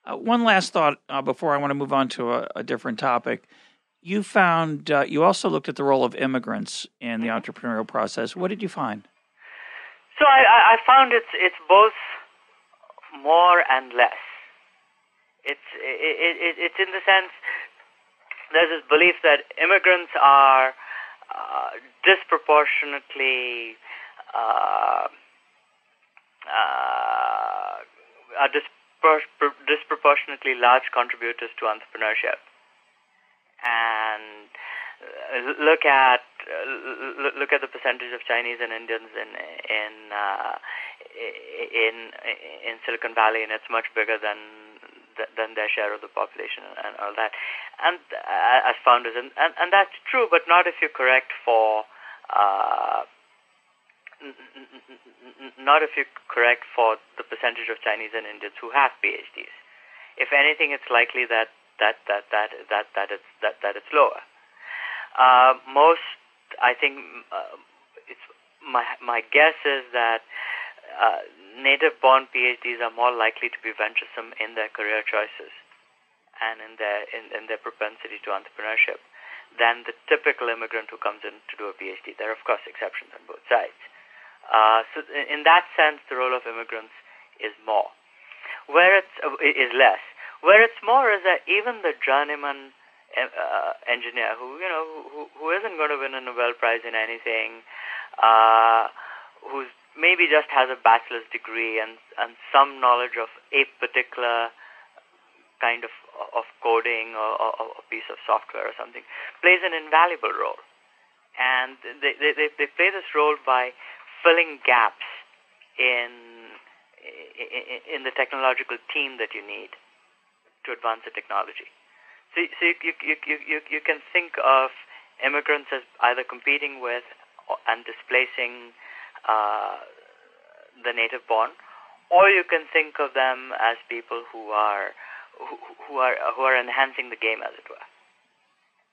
[SPEAKER 1] One last thought before I want to move on to a different topic. You found you also looked at the role of immigrants in the entrepreneurial process. What did you find?
[SPEAKER 2] So I found it's both more and less. It's in the sense there's this belief that immigrants are disproportionately disproportionately large contributors to entrepreneurship, and look at the percentage of Chinese and Indians in Silicon Valley, and it's much bigger than their share of the population and all that, and as founders, and that's true, but not if you correct for the percentage of Chinese and Indians who have PhDs. If anything, it's likely that it's lower. Most, I think, it's my guess is that native-born PhDs are more likely to be venturesome in their career choices and in their propensity to entrepreneurship than the typical immigrant who comes in to do a PhD. There are, of course, exceptions on both sides. So in that sense, the role of immigrants is more. Where is less. Where it's more is that even the journeyman engineer who isn't going to win a Nobel Prize in anything, who's maybe just has a bachelor's degree and some knowledge of a particular kind of coding or a piece of software or something, plays an invaluable role. And they play this role by filling gaps in the technological team that you need to advance the technology. So you can think of immigrants as either competing with and displacing the native born, or you can think of them as people who are enhancing the game, as it were.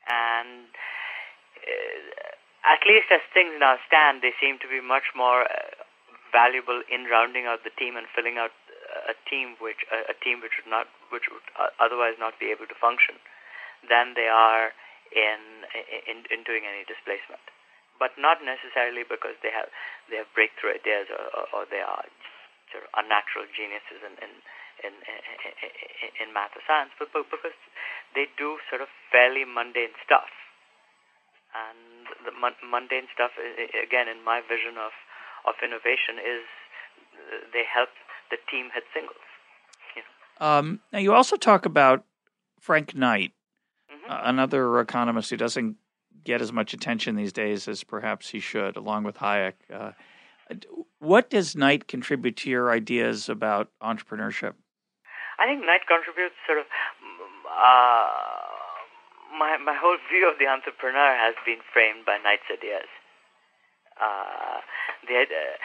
[SPEAKER 2] And at least as things now stand, they seem to be much more valuable in rounding out the team and filling out a team which would otherwise not be able to function than they are in doing any displacement. But not necessarily because they have breakthrough ideas or they are sort of unnatural geniuses in math or science, but because they do sort of fairly mundane stuff. And the mundane stuff, again, in my vision of innovation, is they help the team hit singles.
[SPEAKER 1] Now, you also talk about Frank Knight, another economist who doesn't get as much attention these days as perhaps he should, along with Hayek. What does Knight contribute to your ideas about entrepreneurship?
[SPEAKER 2] I think Knight contributes sort of... My whole view of the entrepreneur has been framed by Knight's ideas.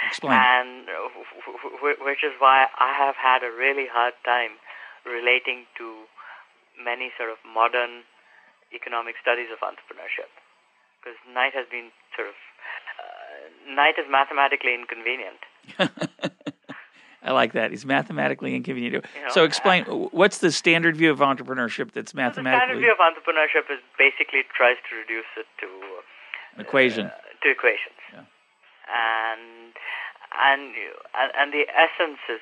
[SPEAKER 1] Explain.
[SPEAKER 2] And which is why I have had a really hard time relating to many sort of modern economic studies of entrepreneurship, because night has been night is mathematically inconvenient.
[SPEAKER 1] I like that. He's mathematically inconvenient. So explain, what's the standard view of entrepreneurship that's mathematically...
[SPEAKER 2] The standard view of entrepreneurship is basically tries to reduce it to...
[SPEAKER 1] equation.
[SPEAKER 2] To equations.
[SPEAKER 1] Yeah.
[SPEAKER 2] And the essence is...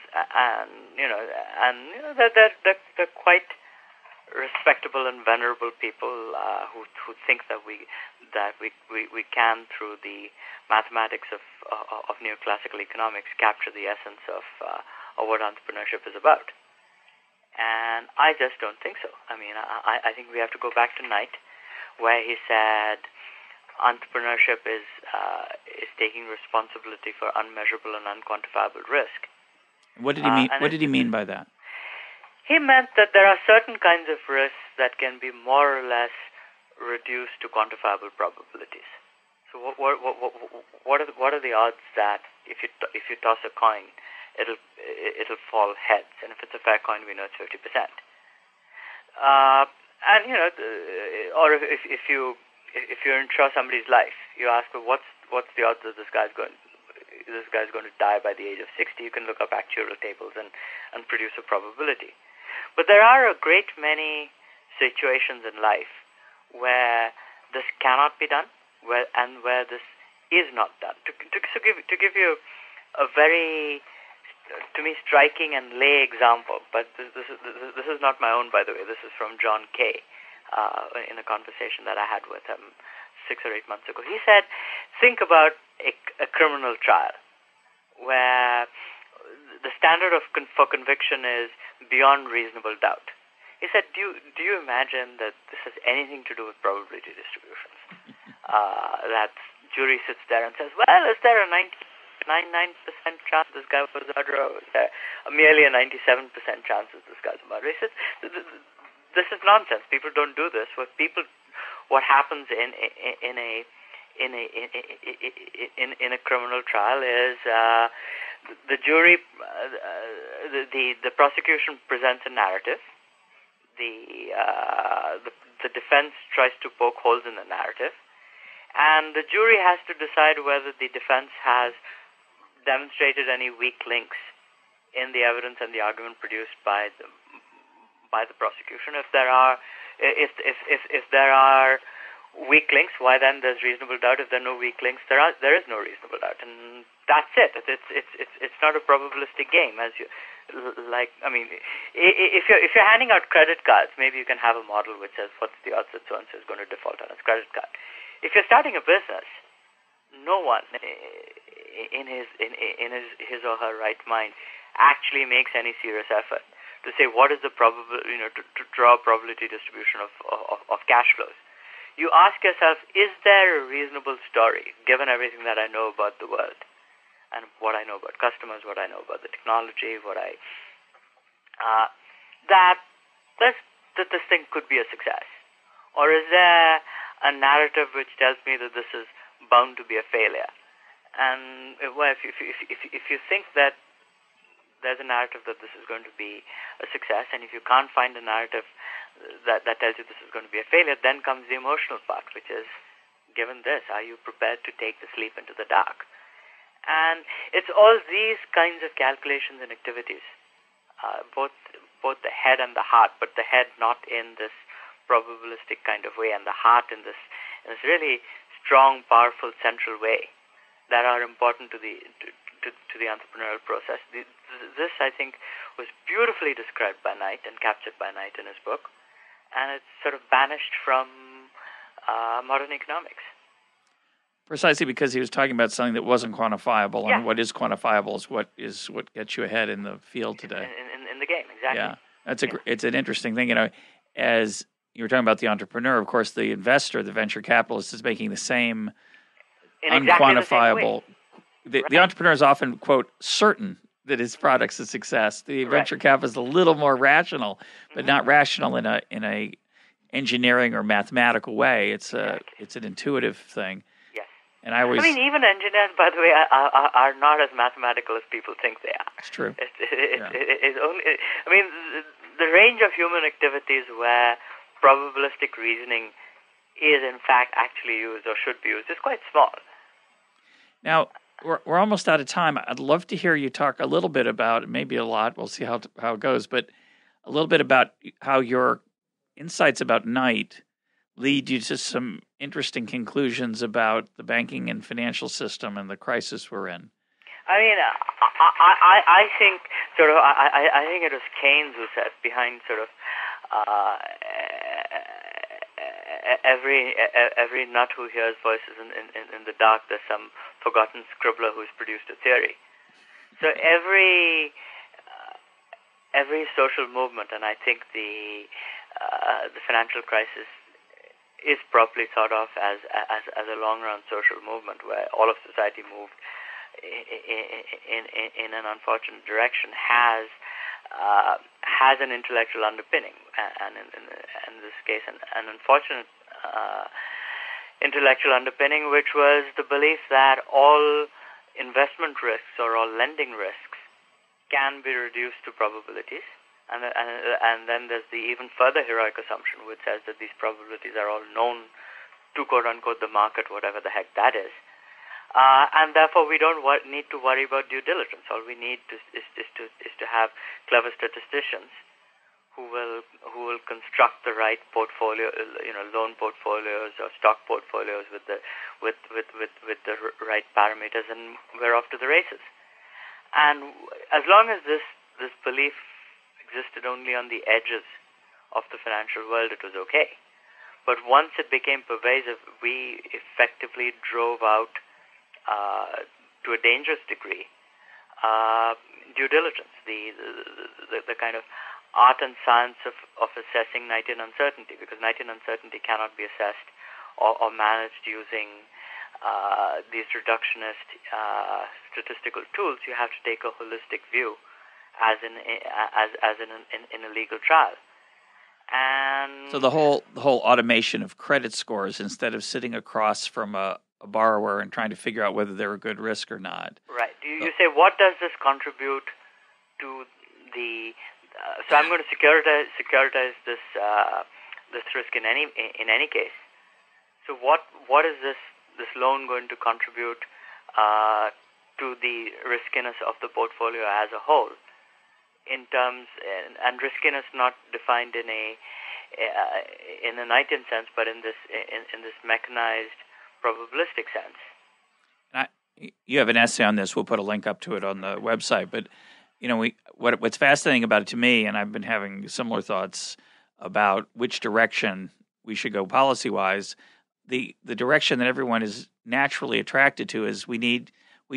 [SPEAKER 2] they're quite respectable and venerable people who think that we can, through the mathematics of neoclassical economics, capture the essence of what entrepreneurship is about. And I just don't think so. I mean, I think we have to go back to Knight, where he said entrepreneurship is taking responsibility for unmeasurable and unquantifiable risk.
[SPEAKER 1] What did he mean? What did he mean by that?
[SPEAKER 2] He meant that there are certain kinds of risks that can be more or less reduced to quantifiable probabilities. So what are the odds that if you toss a coin, it'll fall heads, and if it's a fair coin, we know it's 50%. Or if you insure somebody's life, you ask, well, what's the odds that this guy's going to die by the age of 60? You can look up actuarial tables and produce a probability. But there are a great many situations in life where this cannot be done, where this is not done. To give you a very, to me, striking and lay example, but this is not my own, by the way. This is from John Kay in a conversation that I had with him 6 or 8 months ago. He said, think about a criminal trial where the standard for conviction is beyond reasonable doubt. He said, do you imagine that this has anything to do with probability distributions? That jury sits there and says, well, is there a 99% chance this guy was a murderer, or is there merely a 97% chance that this guy's a murderer? He says, this is nonsense. People don't do this. What happens in a criminal trial is the jury, the prosecution presents a narrative. The defense tries to poke holes in the narrative, and the jury has to decide whether the defense has demonstrated any weak links in the evidence and the argument produced by the prosecution. If there are weak links, why then there's reasonable doubt? If there are no weak links, there is no reasonable doubt, and that's it. It's not a probabilistic game, as you like. I mean, if you're handing out credit cards, maybe you can have a model which says what's the odds that so and so is going to default on its credit card. If you're starting a business, no one in his or her right mind actually makes any serious effort to say what is the probability, to draw a probability distribution of cash flows. You ask yourself, is there a reasonable story, given everything that I know about the world, and what I know about customers, what I know about the technology, that this thing could be a success? Or is there a narrative which tells me that this is bound to be a failure? And if you think that there's a narrative that this is going to be a success, and if you can't find a narrative that tells you this is going to be a failure, then comes the emotional part, which is, given this, are you prepared to take this leap into the dark? And it's all these kinds of calculations and activities, both the head and the heart, but the head not in this probabilistic kind of way, and the heart in this really strong, powerful, central way, that are important to the entrepreneurial process. This, I think, was beautifully described by Knight and captured by Knight in his book, and it's sort of banished from modern economics.
[SPEAKER 1] Precisely because he was talking about something that wasn't quantifiable, and what is quantifiable is what gets you ahead in the field today.
[SPEAKER 2] In the game, exactly.
[SPEAKER 1] Yeah, it's an interesting thing. As you were talking about the entrepreneur, of course, the investor, the venture capitalist, is making the same unquantifiable. The entrepreneur is often, quote, certain that his product's a success. The venture capitalist is a little more rational, but not rational in a engineering or mathematical way. It's an intuitive thing. Yes. And I mean,
[SPEAKER 2] even engineers, by the way, are not as mathematical as people think they are.
[SPEAKER 1] It's true.
[SPEAKER 2] It's only. I mean, the range of human activities where probabilistic reasoning is in fact actually used or should be used is quite small.
[SPEAKER 1] Now, we're almost out of time. I'd love to hear you talk a little bit about, maybe a lot, we'll see how it goes, but a little bit about how your insights about Knight lead you to some interesting conclusions about the banking and financial system and the crisis we're in.
[SPEAKER 2] I mean, I think I think it was Keynes who said behind every nut who hears voices in the dark, there's some forgotten scribbler who's produced a theory. So every social movement, and I think the financial crisis is properly thought of as a long-run social movement where all of society moved in an unfortunate direction, has an intellectual underpinning, and in this case, an unfortunate intellectual underpinning, which was the belief that all investment risks or all lending risks can be reduced to probabilities. And then there's the even further heroic assumption, which says that these probabilities are all known to quote-unquote the market, whatever the heck that is. And therefore, we don't need to worry about due diligence. All we need is to have clever statisticians who will construct the right portfolio, loan portfolios or stock portfolios with the right parameters, and we're off to the races. And as long as this belief existed only on the edges of the financial world, it was okay. But once it became pervasive, we effectively drove out, to a dangerous degree, due diligence, the kind of art and science of assessing Knightian uncertainty, because Knightian uncertainty cannot be assessed or managed using these reductionist statistical tools. You have to take a holistic view, as in a legal trial. And
[SPEAKER 1] so the whole automation of credit scores, instead of sitting across from a borrower and trying to figure out whether they're a good risk or not.
[SPEAKER 2] Right. You say, what does this contribute to the? So I'm going to securitize this risk in any case. So what is this loan going to contribute to the riskiness of the portfolio as a whole? In terms, and riskiness not defined in a Knightian sense, but in this mechanized probabilistic sense.
[SPEAKER 1] And you have an essay on this. We'll put a link up to it on the website. But what's fascinating about it to me, and I've been having similar thoughts about which direction we should go policy-wise. The direction that everyone is naturally attracted to is we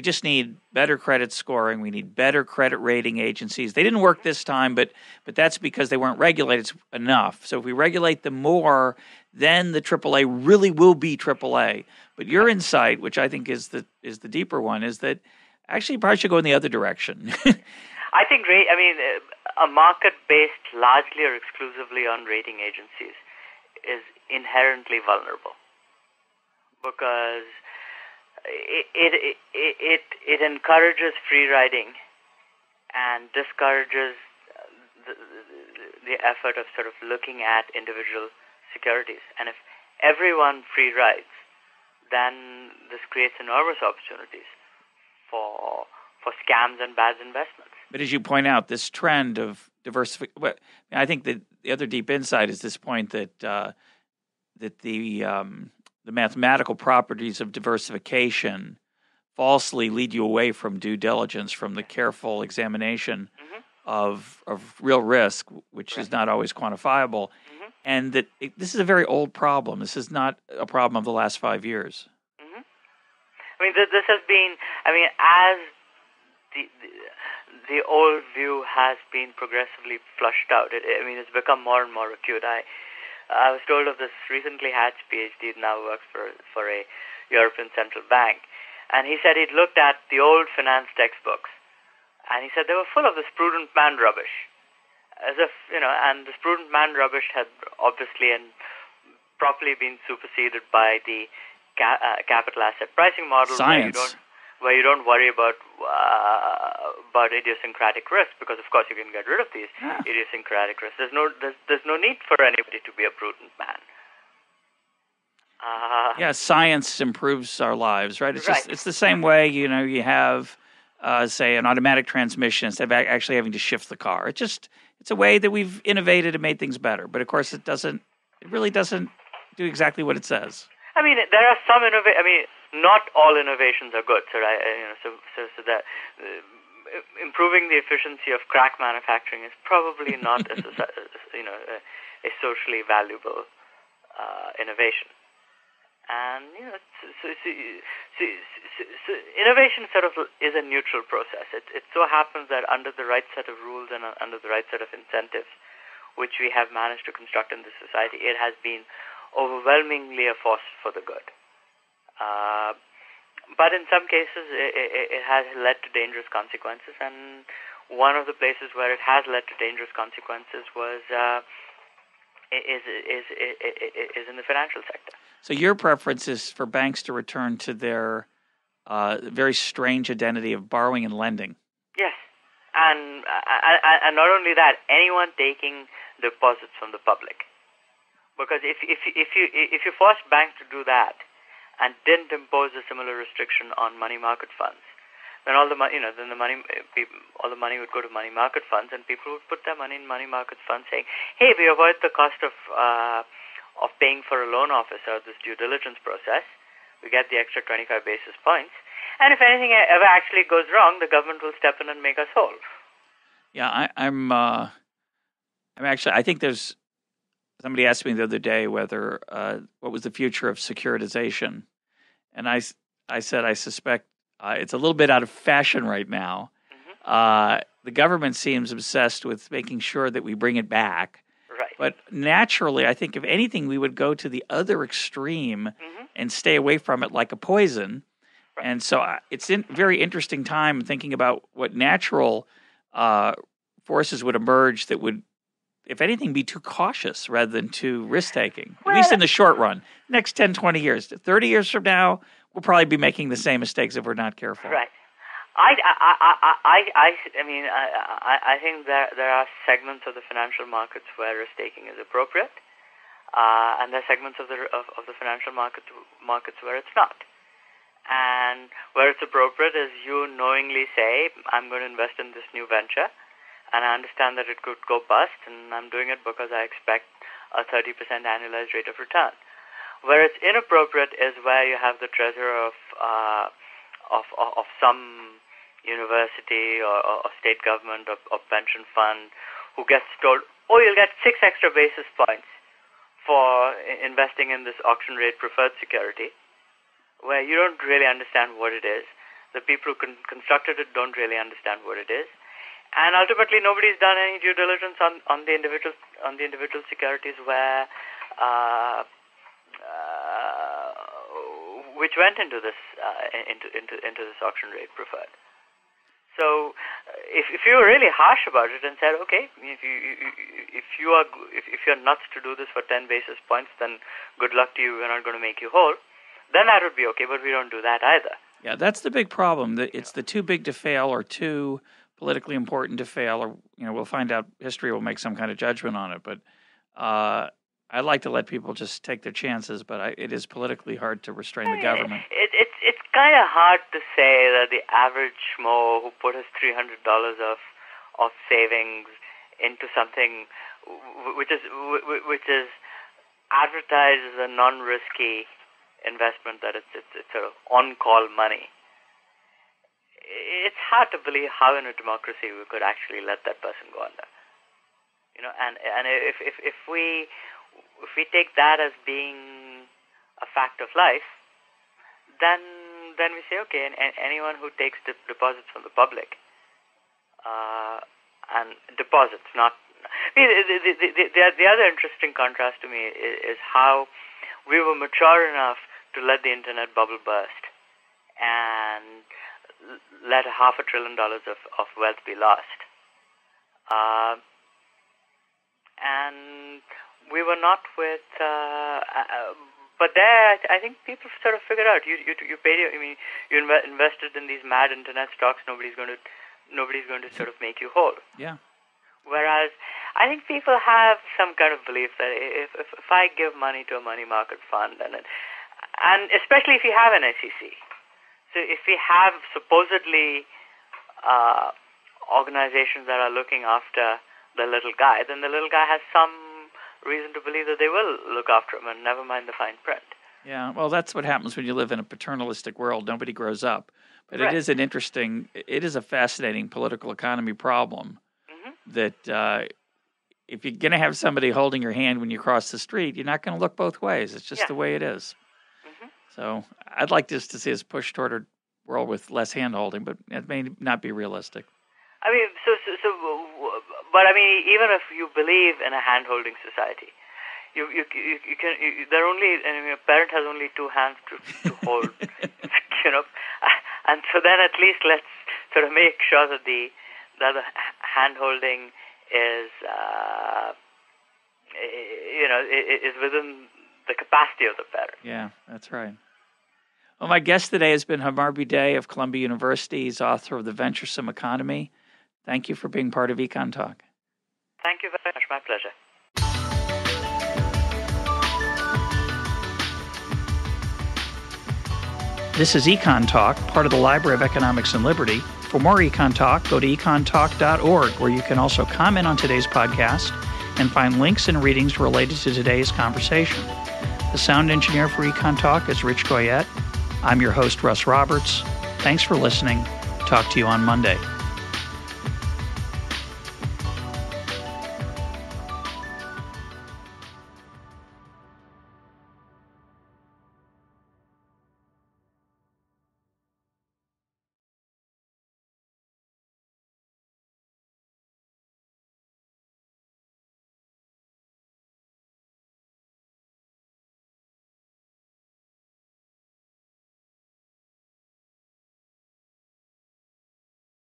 [SPEAKER 1] just need better credit scoring. We need better credit rating agencies. They didn't work this time, but that's because they weren't regulated enough. So if we regulate them more, then the AAA really will be AAA. But your insight, which I think is the deeper one, is that actually you probably should go in the other direction.
[SPEAKER 2] I think a market based largely or exclusively on rating agencies is inherently vulnerable, because it encourages free riding and discourages the effort of sort of looking at individual securities. And if everyone free rides, then this creates enormous opportunities for scams and bad investments.
[SPEAKER 1] But as you point out, this trend of diversification, I think that the other deep insight is this point that the mathematical properties of diversification falsely lead you away from due diligence, from the careful examination of real risk, which is not always quantifiable, and that this is a very old problem. This is not a problem of the last 5 years.
[SPEAKER 2] This has been, as the old view has been progressively flushed out, it's become more and more acute. I was told of this recently hatched PhD who now works for a European central bank, and he said he'd looked at the old finance textbooks, and he said they were full of this prudent man rubbish, as if and this prudent man rubbish had obviously and properly been superseded by the capital asset pricing model,
[SPEAKER 1] Science.
[SPEAKER 2] where you don't worry about idiosyncratic risk, because of course you can get rid of these idiosyncratic risks. There's no need for anybody to be a prudent man.
[SPEAKER 1] Yeah, science improves our lives, right?
[SPEAKER 2] Right.
[SPEAKER 1] It's the same way, you have, say, an automatic transmission instead of actually having to shift the car. It's a way that we've innovated and made things better. But of course, it really doesn't do exactly what it says.
[SPEAKER 2] I mean, there are some not all innovations are good. So, so that improving the efficiency of crack manufacturing is probably not a socially valuable innovation. And innovation sort of is a neutral process. It so happens that under the right set of rules and under the right set of incentives, which we have managed to construct in this society, it has been overwhelmingly a force for the good. But in some cases, it has led to dangerous consequences. And one of the places where it has led to dangerous consequences is in the financial sector.
[SPEAKER 1] So your preference is for banks to return to their very strange identity of borrowing and lending.
[SPEAKER 2] Yes, and not only that, anyone taking deposits from the public, because if you force banks to do that and didn't impose a similar restriction on money market funds, then all the money would go to money market funds, and people would put their money in money market funds, saying, "Hey, we avoid the cost of paying for a loan officer, this due diligence process. We get the extra 25 basis points. And if anything ever actually goes wrong, the government will step in and make us whole."
[SPEAKER 1] Yeah, I think there's somebody asked me the other day whether what was the future of securitization, and I said I suspect it's a little bit out of fashion right now. Mm-hmm. The government seems obsessed with making sure that we bring it back.
[SPEAKER 2] Right.
[SPEAKER 1] But naturally, I think if anything, we would go to the other extreme and stay away from it like a poison. Right. And so it's a very interesting time thinking about what natural forces would emerge that would, if anything, be too cautious rather than too risk-taking, at least in the short run. Next 10, 20 years. 30 years from now, we'll probably be making the same mistakes if we're not careful.
[SPEAKER 2] Right. I think there are segments of the financial markets where risk-taking is appropriate, and there are segments of the financial markets where it's not. And where it's appropriate is you knowingly say, "I'm going to invest in this new venture, and I understand that it could go bust, and I'm doing it because I expect a 30% annualized rate of return." Where it's inappropriate is where you have the treasurer of some university or state government or pension fund who gets told, "Oh, you'll get 6 extra basis points for investing in this auction rate preferred security," where you don't really understand what it is. The people who constructed it don't really understand what it is. And ultimately, nobody's done any due diligence on the individual securities where which went into this into this auction rate preferred. So, if you were really harsh about it and said, "Okay, if you're nuts to do this for 10 basis points, then good luck to you. We're not going to make you whole," then that would be okay. But we don't do that either.
[SPEAKER 1] Yeah, that's the big problem. It's the too big to fail or too politically important to fail, or we'll find out. History will make some kind of judgment on it. But I like to let people just take their chances. But it is politically hard to restrain the government.
[SPEAKER 2] It's kind of hard to say that the average schmo who put his $300 of savings into something which is advertised as a non-risky investment, that it's sort of on-call money. It's hard to believe how in a democracy we could actually let that person go under. And if we take that as being a fact of life, then we say, okay, and anyone who takes deposits from the public, and deposits, not. The other interesting contrast to me is how we were mature enough to let the internet bubble burst and let $500 billion of wealth be lost. And we were not with, but there I think people sort of figured out you paid. You invested in these mad internet stocks. Nobody's going to sort of make you whole.
[SPEAKER 1] Yeah.
[SPEAKER 2] Whereas I think people have some kind of belief that if I give money to a money market fund, and especially if you have an SEC, so if we have supposedly organizations that are looking after the little guy, then the little guy has some reason to believe that they will look after him, and never mind the fine print.
[SPEAKER 1] Yeah, well, that's what happens when you live in a paternalistic world. Nobody grows up. But
[SPEAKER 2] right.
[SPEAKER 1] It is a fascinating political economy problem that if you're going to have somebody holding your hand when you cross the street, you're not going to look both ways. It's just the way it is. So I'd like just to see us push toward a world with less hand-holding, but it may not be realistic.
[SPEAKER 2] I mean, but I mean, even if you believe in a hand-holding society, you can. There only. I mean, a parent has only two hands to hold. And so then at least let's sort of make sure that the hand-holding is is within the capacity of the parent.
[SPEAKER 1] Yeah, that's right. Well, my guest today has been Amar Bhidé of Columbia University. He's author of The Venturesome Economy. Thank you for being part of EconTalk.
[SPEAKER 2] Thank you very much. My pleasure.
[SPEAKER 1] This is EconTalk, part of the Library of Economics and Liberty. For more EconTalk, go to econtalk.org, where you can also comment on today's podcast and find links and readings related to today's conversation. The sound engineer for EconTalk is Rich Goyette. I'm your host, Russ Roberts. Thanks for listening. Talk to you on Monday.